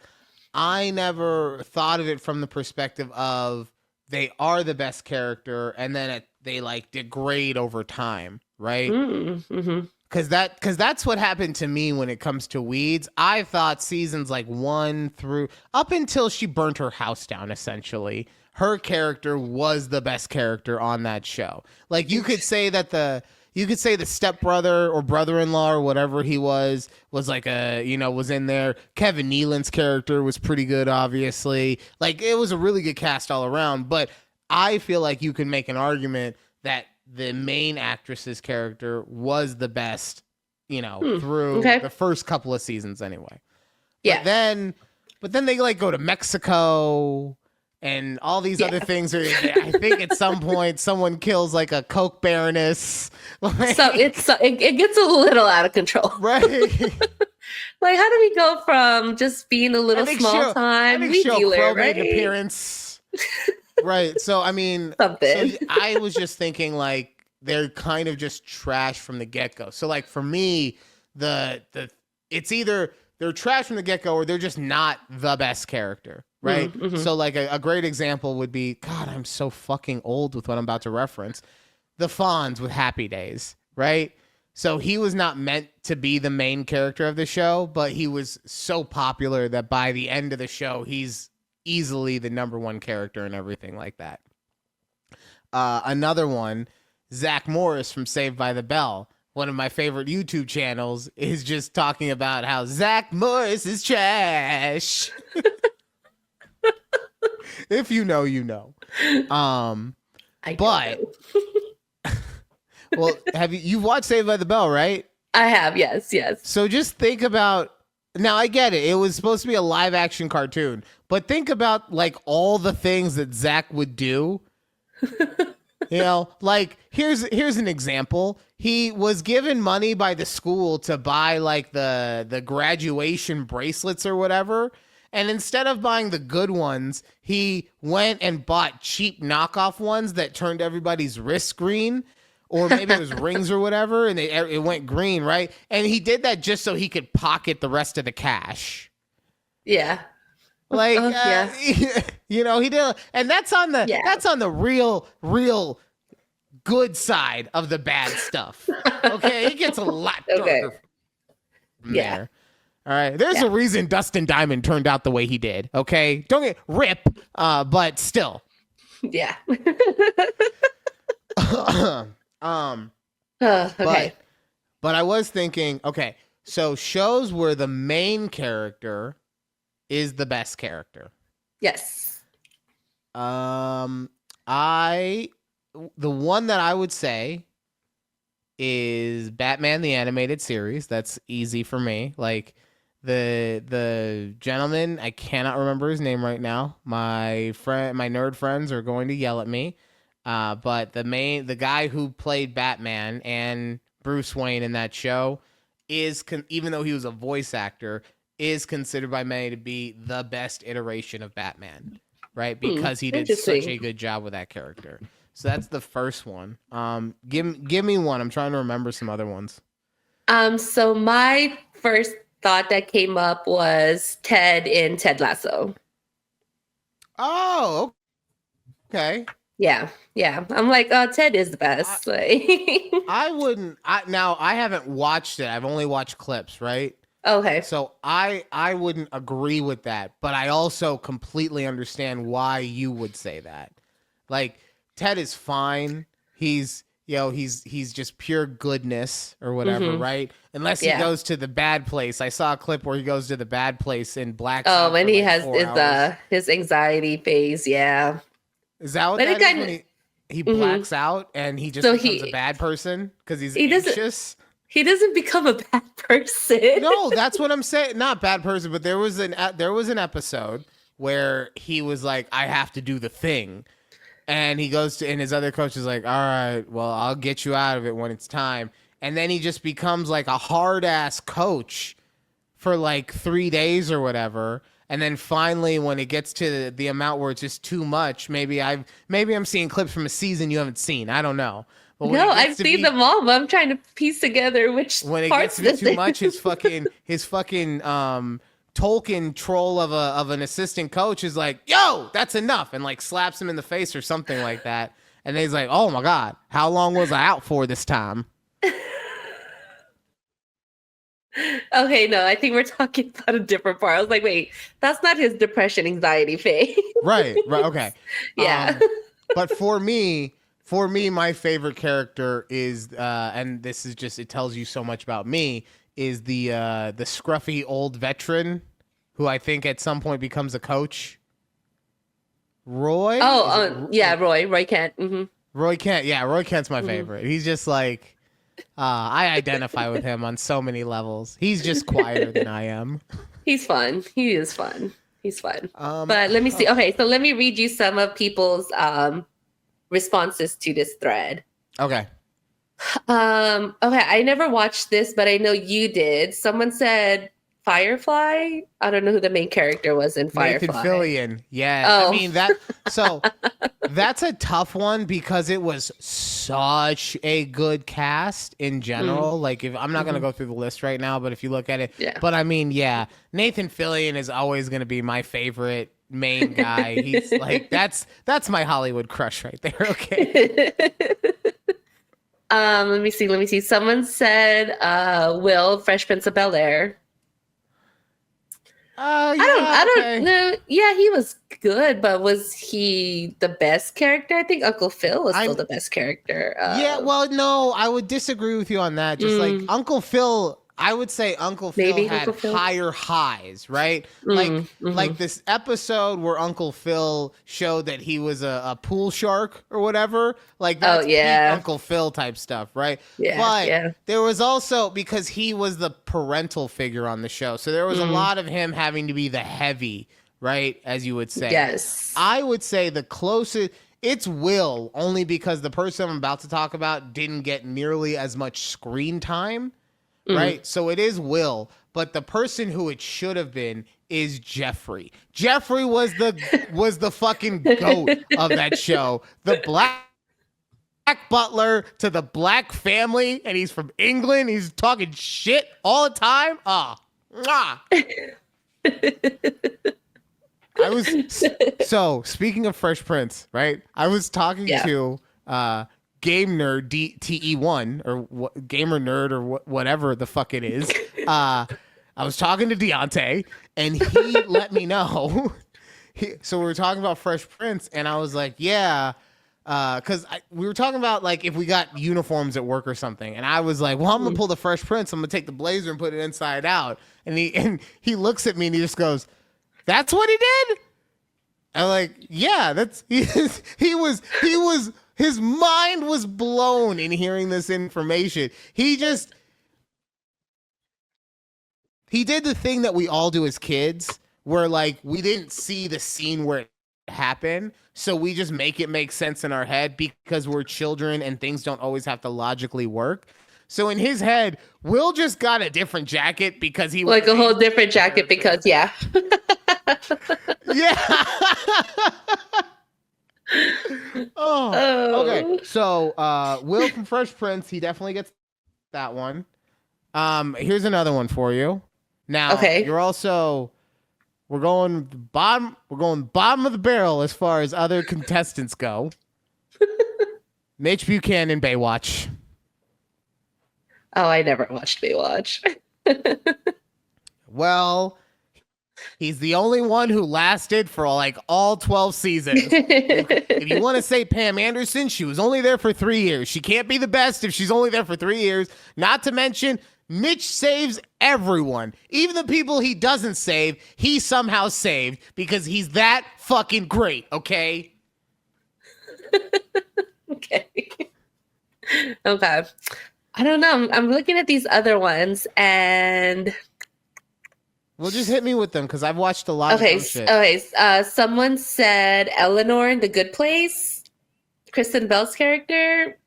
I never thought of it from the perspective of they are the best character and then they like degrade over time, right? Mm-hmm. Because that's what happened to me when it comes to Weeds. I thought seasons like 1 through up until she burnt her house down, essentially, her character was the best character on that show. Like you could say the stepbrother or brother-in-law or whatever he was like was in there. Kevin Nealon's character was pretty good, obviously. Like it was a really good cast all around. But I feel like you can make an argument that the main actress's character was the best, through the first couple of seasons anyway. Yeah. But then they like go to Mexico and all these other things. I think at some point someone kills like a coke baroness. Like, So it gets a little out of control. right. Like, how do we go from just being a little small time weed dealer, right? An appearance. Right. So I mean, Something. so I was just thinking like they're kind of just trash from the get-go. So like for me, it's either they're trash from the get-go or they're just not the best character, right? Mm-hmm. So like a great example would be, God, I'm so fucking old with what I'm about to reference. The Fonz with Happy Days, right? So he was not meant to be the main character of the show, but he was so popular that by the end of the show, he's easily the number one character and everything like that. Another one, Zach Morris from Saved by the Bell. One of my favorite YouTube channels is just talking about how Zach Morris is trash. If you know, you know. But well, you've watched Saved by the Bell, right? I have, yes. So just think about, now I get it. It was supposed to be a live action cartoon, but think about like all the things that Zach would do. Like here's an example. He was given money by the school to buy like the graduation bracelets or whatever. And instead of buying the good ones, he went and bought cheap knockoff ones that turned everybody's wrists green. Or maybe it was rings or whatever, and it went green, right? And he did that just so he could pocket the rest of the cash. Yeah. Like, yeah. he did, and that's on the real good side of the bad stuff. Okay, it gets a lot darker from there. All right, there's a reason Dustin Diamond turned out the way he did. Okay, don't get rip, but still. Yeah. Okay. But I was thinking, okay, so shows where the main character is the best character. Yes. The one that I would say is Batman the Animated Series. That's easy for me. Like the gentleman, I cannot remember his name right now. My nerd friends are going to yell at me. But the guy who played Batman and Bruce Wayne in that show is, even though he was a voice actor, is considered by many to be the best iteration of Batman, right? Because he did such a good job with that character. So that's the first one. Give me one. I'm trying to remember some other ones. So my first thought that came up was Ted in Ted Lasso. Oh, okay. Yeah. I'm like, oh, Ted is the best. I haven't watched it. I've only watched clips, right? Okay. So I wouldn't agree with that, but I also completely understand why you would say that. Like Ted is fine. He's just pure goodness or whatever, right? Unless he goes to the bad place. I saw a clip where he goes to the bad place and blacks out. Oh, and he has hours. his anxiety phase. Yeah. Is that what that is when he blacks out and he just becomes a bad person because he's anxious? He doesn't become a bad person. No, that's what I'm saying. Not bad person, but there was an episode where he was like, I have to do the thing. And he goes to, and his other coach is like, all right, well, I'll get you out of it when it's time. and then he just becomes like a hard ass coach for like 3 days or whatever. And then finally, when it gets to the amount where it's just too much, maybe I'm seeing clips from a season you haven't seen. I don't know. But No, I've seen them all, but I'm trying to piece together which when it parts gets to be too this much, his fucking Tolkien troll of an assistant coach is like, "Yo, that's enough," and like slaps him in the face or something like that. And then he's like, "Oh my god, how long was I out for this time?" Okay, no, I think we're talking about a different part. I was like, wait, that's not his depression anxiety phase. Right, okay. Yeah. But for me, my favorite character is, and this is just, it tells you so much about me, is the scruffy old veteran who I think at some point becomes a coach. Roy? Yeah, Roy Kent. Mm-hmm. Roy Kent. Yeah, Roy Kent's my favorite. He's just like, I identify with him on so many levels. He's just quieter than I am. He's fun. He is fun. He's fun. But let me see. Okay, so let me read you some of people's responses to this thread. Okay. Okay, I never watched this, but I know you did. Someone said Firefly. I don't know who the main character was in Firefly. Nathan Fillion. Yeah. Oh. I mean that's a tough one because it was such a good cast in general. Like if I'm not gonna go through the list right now, but if you look at it, but I mean, yeah, Nathan Fillion is always gonna be my favorite main guy. He's like that's my Hollywood crush right there. Okay. Let me see. Someone said Will, Fresh Prince of Bel-Air. I don't know. Yeah, he was good, but was he the best character? I think Uncle Phil was still the best character. Yeah, well, no, I would disagree with you on that. Just like Uncle Phil, I would say Uncle Phil had higher highs, right? Like this episode where Uncle Phil showed that he was a pool shark or whatever. Like that's peak Uncle Phil type stuff, right? Yeah. But there was also, because he was the parental figure on the show, so there was a lot of him having to be the heavy, right? As you would say. Yes. I would say the closest, it's Will, only because the person I'm about to talk about didn't get nearly as much screen time. Right, so it is Will, but the person who it should have been is Jeffrey. Jeffrey was the fucking goat of that show. The black butler to the black family, and he's from England. He's talking shit all the time. So speaking of Fresh Prince, right? I was talking to Game Nerd TE1 or Gamer Nerd or whatever the fuck it is. I was talking to Deontay and he let me know. So we were talking about Fresh Prince and I was like, yeah, because we were talking about like if we got uniforms at work or something, and I was like, well, I'm gonna pull the Fresh Prince. I'm gonna take the blazer and put it inside out. And he looks at me and he just goes, "That's what he did." I'm like, yeah, that's he was. His mind was blown in hearing this information. He did the thing that we all do as kids, where like we didn't see the scene where it happened, so we just make it make sense in our head because we're children and things don't always have to logically work. So in his head, Will just got a different jacket because he like a whole different jacket because yeah. Okay. So Will from Fresh Prince, he definitely gets that one. Here's another one for you. Now, we're going bottom of the barrel as far as other contestants go. Mitch Buchanan, Baywatch. Oh, I never watched Baywatch. Well, he's the only one who lasted for like all 12 seasons. If you want to say Pam Anderson, she was only there for 3 years. She can't be the best if she's only there for 3 years. Not to mention, Mitch saves everyone. Even the people he doesn't save, he somehow saved because he's that fucking great, okay? Okay. I don't know. I'm looking at these other ones and... Well, just hit me with them because I've watched a lot of shit. Okay. Someone said Eleanor in The Good Place. Kristen Bell's character.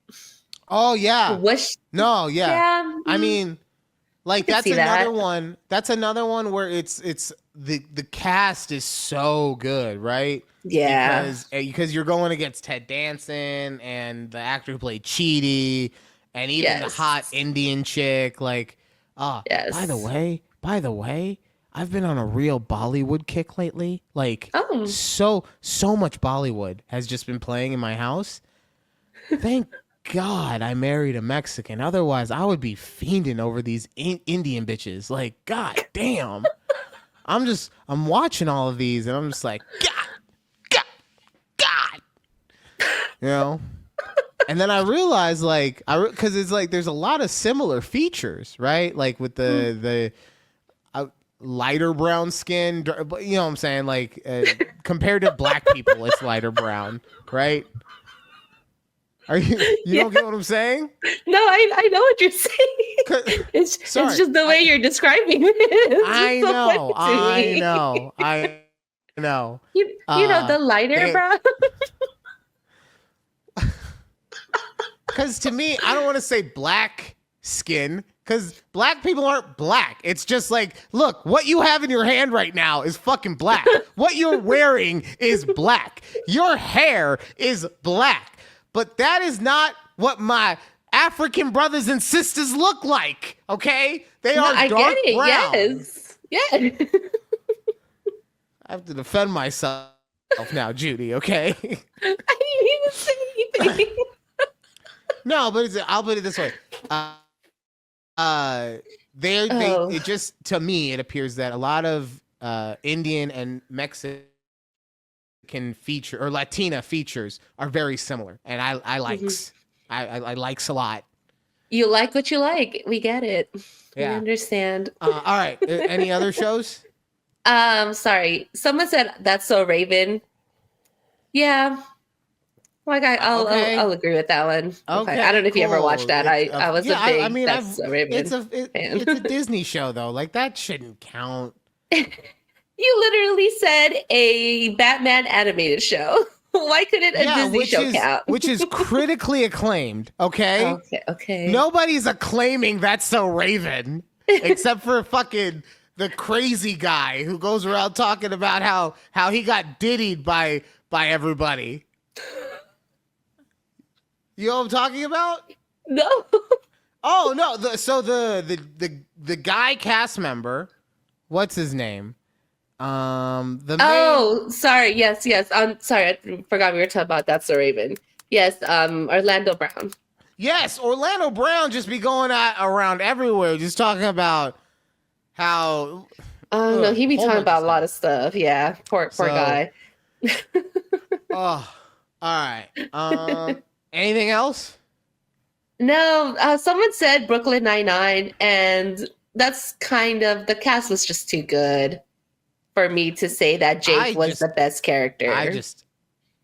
Oh yeah. Was No, yeah. yeah. I mean, like could that's see another that. one. That's another one where it's the cast is so good, right? Yeah. Because you're going against Ted Danson and the actor who played Chidi and even the hot Yes. Indian chick. Like, Yes. by the way, I've been on a real Bollywood kick lately. Like, Oh. so much Bollywood has just been playing in my house. Thank God I married a Mexican. Otherwise, I would be fiending over these Indian bitches. Like, God damn. I'm watching all of these and I'm just like, God. You know? And then I realized, like, because it's like there's a lot of similar features, right? Like with the lighter brown skin, you know what I'm saying? Like, compared to black people, it's lighter brown, right? Are you don't get what I'm saying? No, I know what you're saying. It's just the way you're describing it. I know. You know the lighter brown. Because to me, I don't want to say black skin, because black people aren't black. It's just like, look, what you have in your hand right now is fucking black. What you're wearing is black. Your hair is black. But that is not what my African brothers and sisters look like, okay? They are I dark get it. brown. Yes. Yeah. I have to defend myself now, Judy, okay? I didn't even say anything. No, but I'll put it this way. It just, to me, it appears that a lot of Indian and Mexican feature or Latina features are very similar, and I likes. I likes a lot. You like what you like. We get it. Yeah. We understand. All right. Any other shows? Sorry. Someone said That's So Raven. Yeah. Like I'll agree with that one. Okay. I don't know if you ever watched that. I was a big That's So Raven it's fan. it's a Disney show though. Like that shouldn't count. You literally said a Batman animated show. Why couldn't a Disney show count? Which is critically acclaimed, okay? Okay. Nobody's acclaiming That's So Raven except for fucking the crazy guy who goes around talking about how he got diddied by everybody. You know what I'm talking about? No. Oh no! The guy cast member, what's his name? Sorry. Yes. I'm sorry. I forgot we were talking about That's So Raven. Yes. Orlando Brown. Yes, Orlando Brown just be going around everywhere, just talking about how. No, he be talking about a lot of stuff. Yeah. Poor guy. Oh, all right. Anything else? No. Someone said Brooklyn Nine-Nine, and that's kind of, the cast was just too good for me to say that Jake was the best character.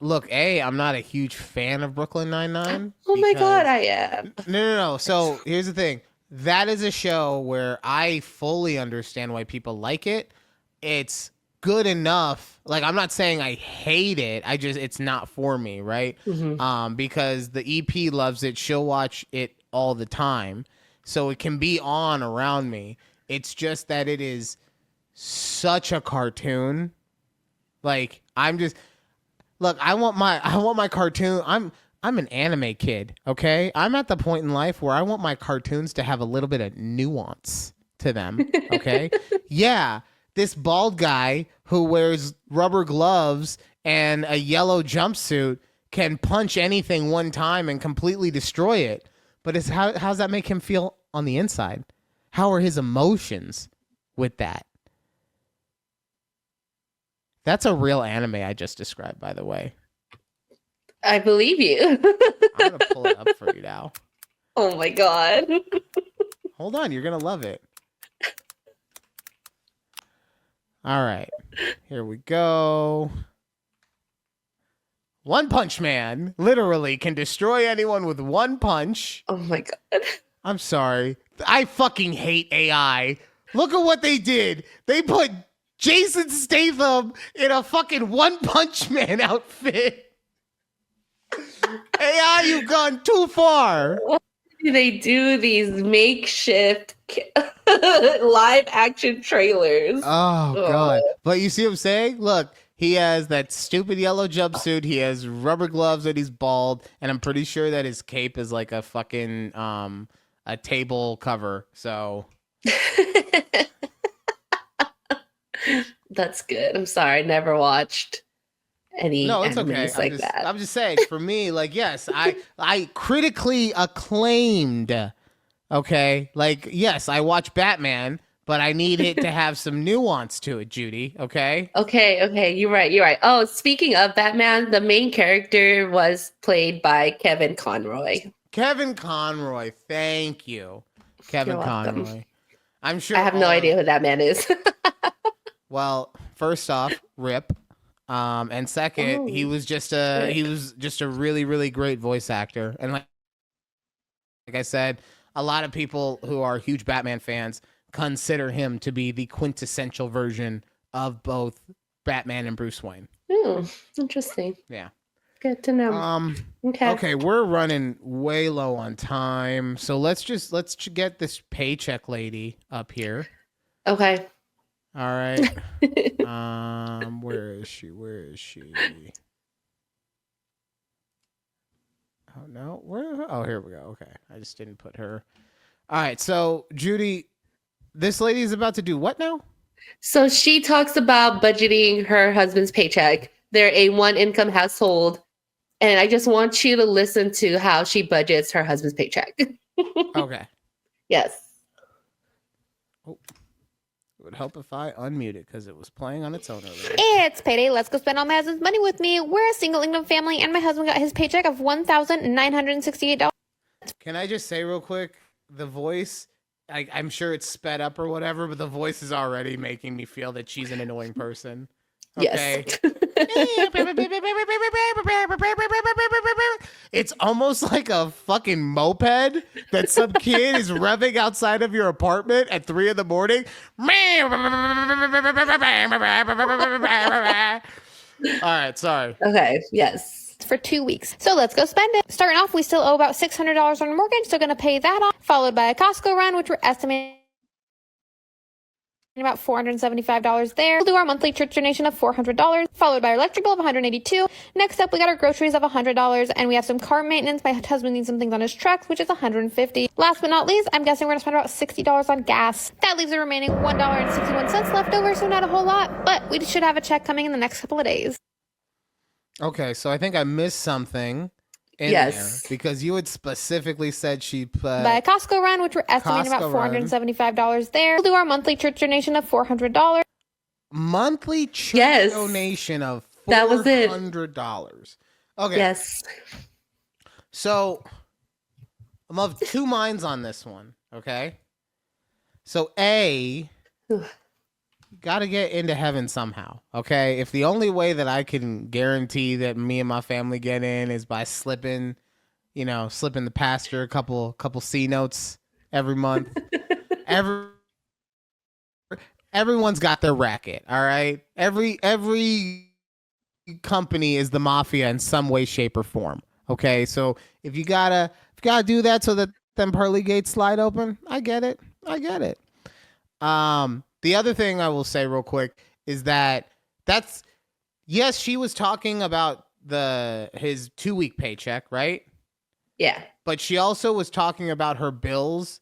Look, I'm not a huge fan of Brooklyn Nine-Nine. Oh my God, I am. No. So here's the thing. That is a show where I fully understand why people like it. It's good enough. Like, I'm not saying I hate it. It's not for me, right? Mm-hmm. Because the EP loves it. She'll watch it all the time. So it can be on around me. It's just that it is such a cartoon. Like, look, I want my cartoon. I'm an anime kid, okay? I'm at the point in life where I want my cartoons to have a little bit of nuance to them, okay? Yeah, this bald guy who wears rubber gloves and a yellow jumpsuit can punch anything one time and completely destroy it. But how's that make him feel on the inside? How are his emotions with that? That's a real anime I just described, by the way. I believe you. I'm going to pull it up for you now. Oh my God. Hold on, you're going to love it. All right, here we go. One Punch Man literally can destroy anyone with one punch. Oh my God. I'm sorry. I fucking hate AI. Look at what they did. They put Jason Statham in a fucking One Punch Man outfit. AI, you've gone too far. They do these makeshift live action trailers. Oh God! But you see what I'm saying? Look, he has that stupid yellow jumpsuit. He has rubber gloves, and he's bald. And I'm pretty sure that his cape is like a fucking a table cover. So that's good. I'm sorry, I never watched any no, it's okay. animes like that. I'm just saying. For me, like, yes, I critically acclaimed. Okay, like, yes, I watch Batman, but I need it to have some nuance to it, Judy. Okay. Okay, you're right. Oh, speaking of Batman, the main character was played by Kevin Conroy. Kevin Conroy, thank you, Kevin You're welcome. Conroy. I'm sure I have no idea who that man is. Well, first off, rip. And second, he was just a really, really great voice actor. And like I said, a lot of people who are huge Batman fans consider him to be the quintessential version of both Batman and Bruce Wayne. Interesting. Yeah. Good to know. Okay, we're running way low on time. So let's get this paycheck lady up here. Okay. All right. Where is she? Oh no. Oh, here we go. Okay. I just didn't put her. All right. So, Judy, this lady is about to do what now? So she talks about budgeting her husband's paycheck. They're a one-income household, and I just want you to listen to how she budgets her husband's paycheck. Okay. Yes. Oh. It would help if I unmute it because it was playing on its own earlier. It's payday. Let's go spend all my husband's money with me. We're a single income family, and my husband got his paycheck of $1,968. Can I just say real quick, the voice, I'm sure it's sped up or whatever, but the voice is already making me feel that she's an annoying person. Okay. Yes. It's almost like a fucking moped that some kid is revving outside of your apartment at 3 a.m. All right, sorry. Okay. Yes. For 2 weeks. So let's go spend it. Starting off, we still owe about $600 on a mortgage, so going to pay that off, followed by a Costco run, which we're estimating about $475 there. We'll do our monthly church donation of $400, followed by our electric bill of $182. Next up, we got our groceries of $100, and we have some car maintenance. My husband needs some things on his truck, which is $150. Last but not least, I'm guessing we're gonna spend about $60 on gas. That leaves the remaining $1.61 left over, so not a whole lot, but we should have a check coming in the next couple of days. Okay, so I think I missed something in Yes. there because you had specifically said she put By a Costco run, which we're estimating Costco about run. $475 there. We'll do our monthly church donation of $400. monthly church Yes. donation of That was it. $400. Okay. Yes. So I'm of two minds on this one. Okay. So A, you got to get into heaven somehow. Okay. If the only way that I can guarantee that me and my family get in is by slipping the pastor a couple C notes every month. Everyone's got their racket. All right. Every company is the mafia in some way, shape, or form. Okay. So if you gotta do that so that them pearly gates slide open, I get it. The other thing I will say real quick is that's yes, she was talking about his 2-week paycheck, right? Yeah. But she also was talking about her bills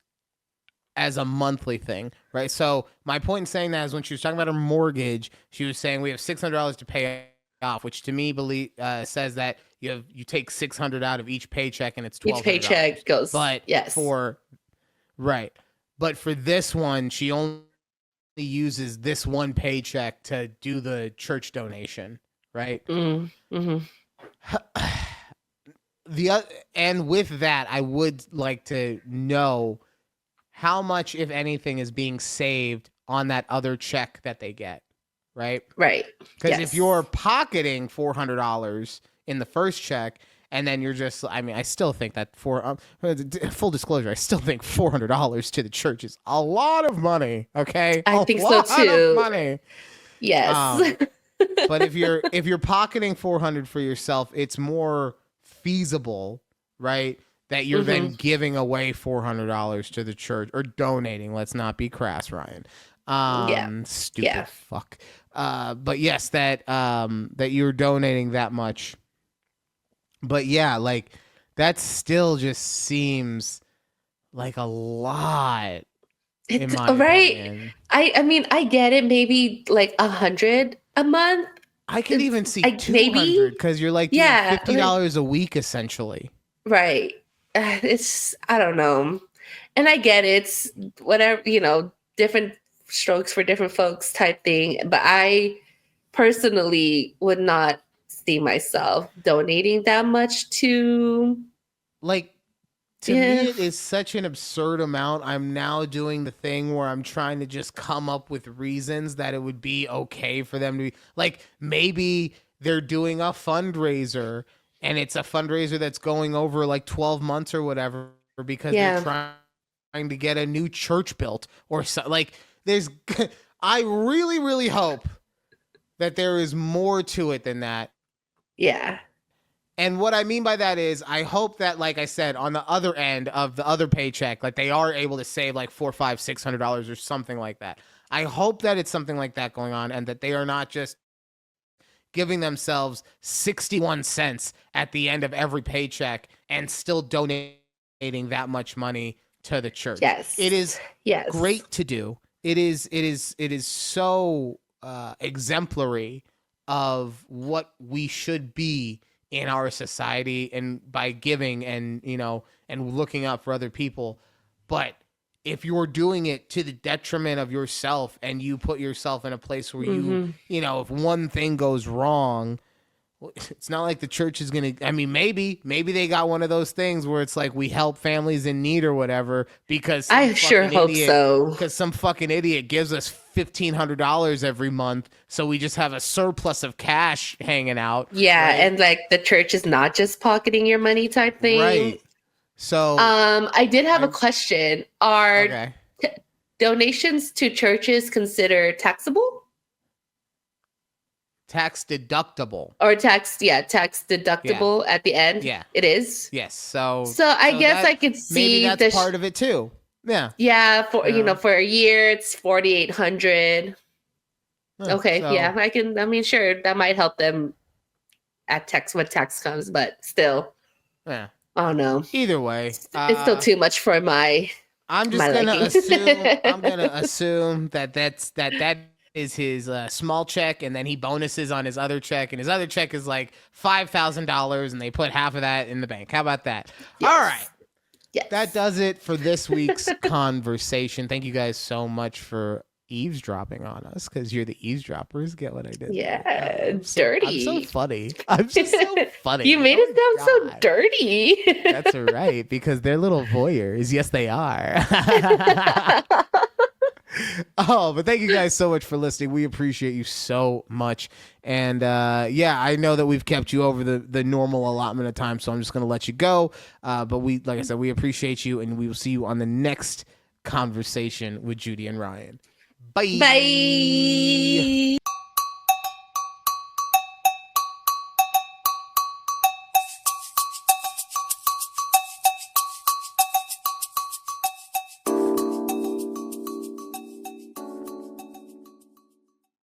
as a monthly thing, right? So my point in saying that is when she was talking about her mortgage, she was saying we have $600 to pay off, which to me says that you take $600 out of each paycheck and it's $1,200. Each paycheck goes. But yes. But for this one, she only uses this one paycheck to do the church donation, right? Mm-hmm. And with that, I would like to know how much, if anything, is being saved on that other check that they get, right? Right. Because Yes. if you're pocketing $400 in the first check, and then you're just, I still think that full disclosure, I still think $400 to the church is a lot of money. Okay, I think so lot too. of money. Yes. But if you're pocketing $400 for yourself, it's more feasible, right? That you're then giving away $400 to the church or donating. Let's not be crass, Ryan. Stupid fuck. But yes, that you're donating that much. But yeah, like that still just seems like a lot. It's in my right. opinion. I mean, I get it. Maybe like 100 a month. I could even see like, 200 because you're like doing $50 a week essentially. Right. It's, I don't know. And I get it. It's whatever, different strokes for different folks type thing. But I personally would not see myself donating that much to. Like, to me, it is such an absurd amount. I'm now doing the thing where I'm trying to just come up with reasons that it would be okay for them to be like, maybe they're doing a fundraiser and it's a fundraiser that's going over like 12 months or whatever because they're trying to get a new church built or so. Like, I really, really hope that there is more to it than that. Yeah. And what I mean by that is I hope that, like I said, on the other end of the other paycheck, like they are able to save like $400, $500, $600 or something like that. I hope that it's something like that going on and that they are not just giving themselves 61 cents at the end of every paycheck and still donating that much money to the church. Yes. It is great to do. It is so exemplary of what we should be in our society and by giving and, and looking out for other people. But if you're doing it to the detriment of yourself and you put yourself in a place where you if one thing goes wrong, it's not like the church is going to, I mean, maybe they got one of those things where it's like we help families in need or whatever because I sure hope so. Because some fucking idiot gives us $1,500 every month. So we just have a surplus of cash hanging out. Yeah. Right? And like the church is not just pocketing your money type thing. Right. So I did have a question. Are donations to churches considered taxable? Tax deductible. Or tax deductible at the end. Yeah. It is. Yes. So I guess I could see maybe that's part of it too. Yeah. Yeah. For for a year it's $4,800. Okay. So, yeah. Sure. That might help them at when tax comes, but still. Yeah. I don't know. Either way. It's still too much for my. I'm just gonna assume that is his small check, and then he bonuses on his other check, and his other check is like $5,000, and they put half of that in the bank. How about that? Yes. All right. Yes. That does it for this week's conversation. Thank you guys so much for eavesdropping on us, because you're the eavesdroppers. Get what I did? Yeah, dirty. I'm so funny. I'm just so funny. You made it sound so dirty. That's right, because they're little voyeurs. Yes, they are. Oh, but thank you guys so much for listening. We appreciate you so much. And I know that we've kept you over the normal allotment of time, so I'm just going to let you go. But like I said, we appreciate you, and we will see you on the next conversation with Judy and Ryan. Bye. Bye.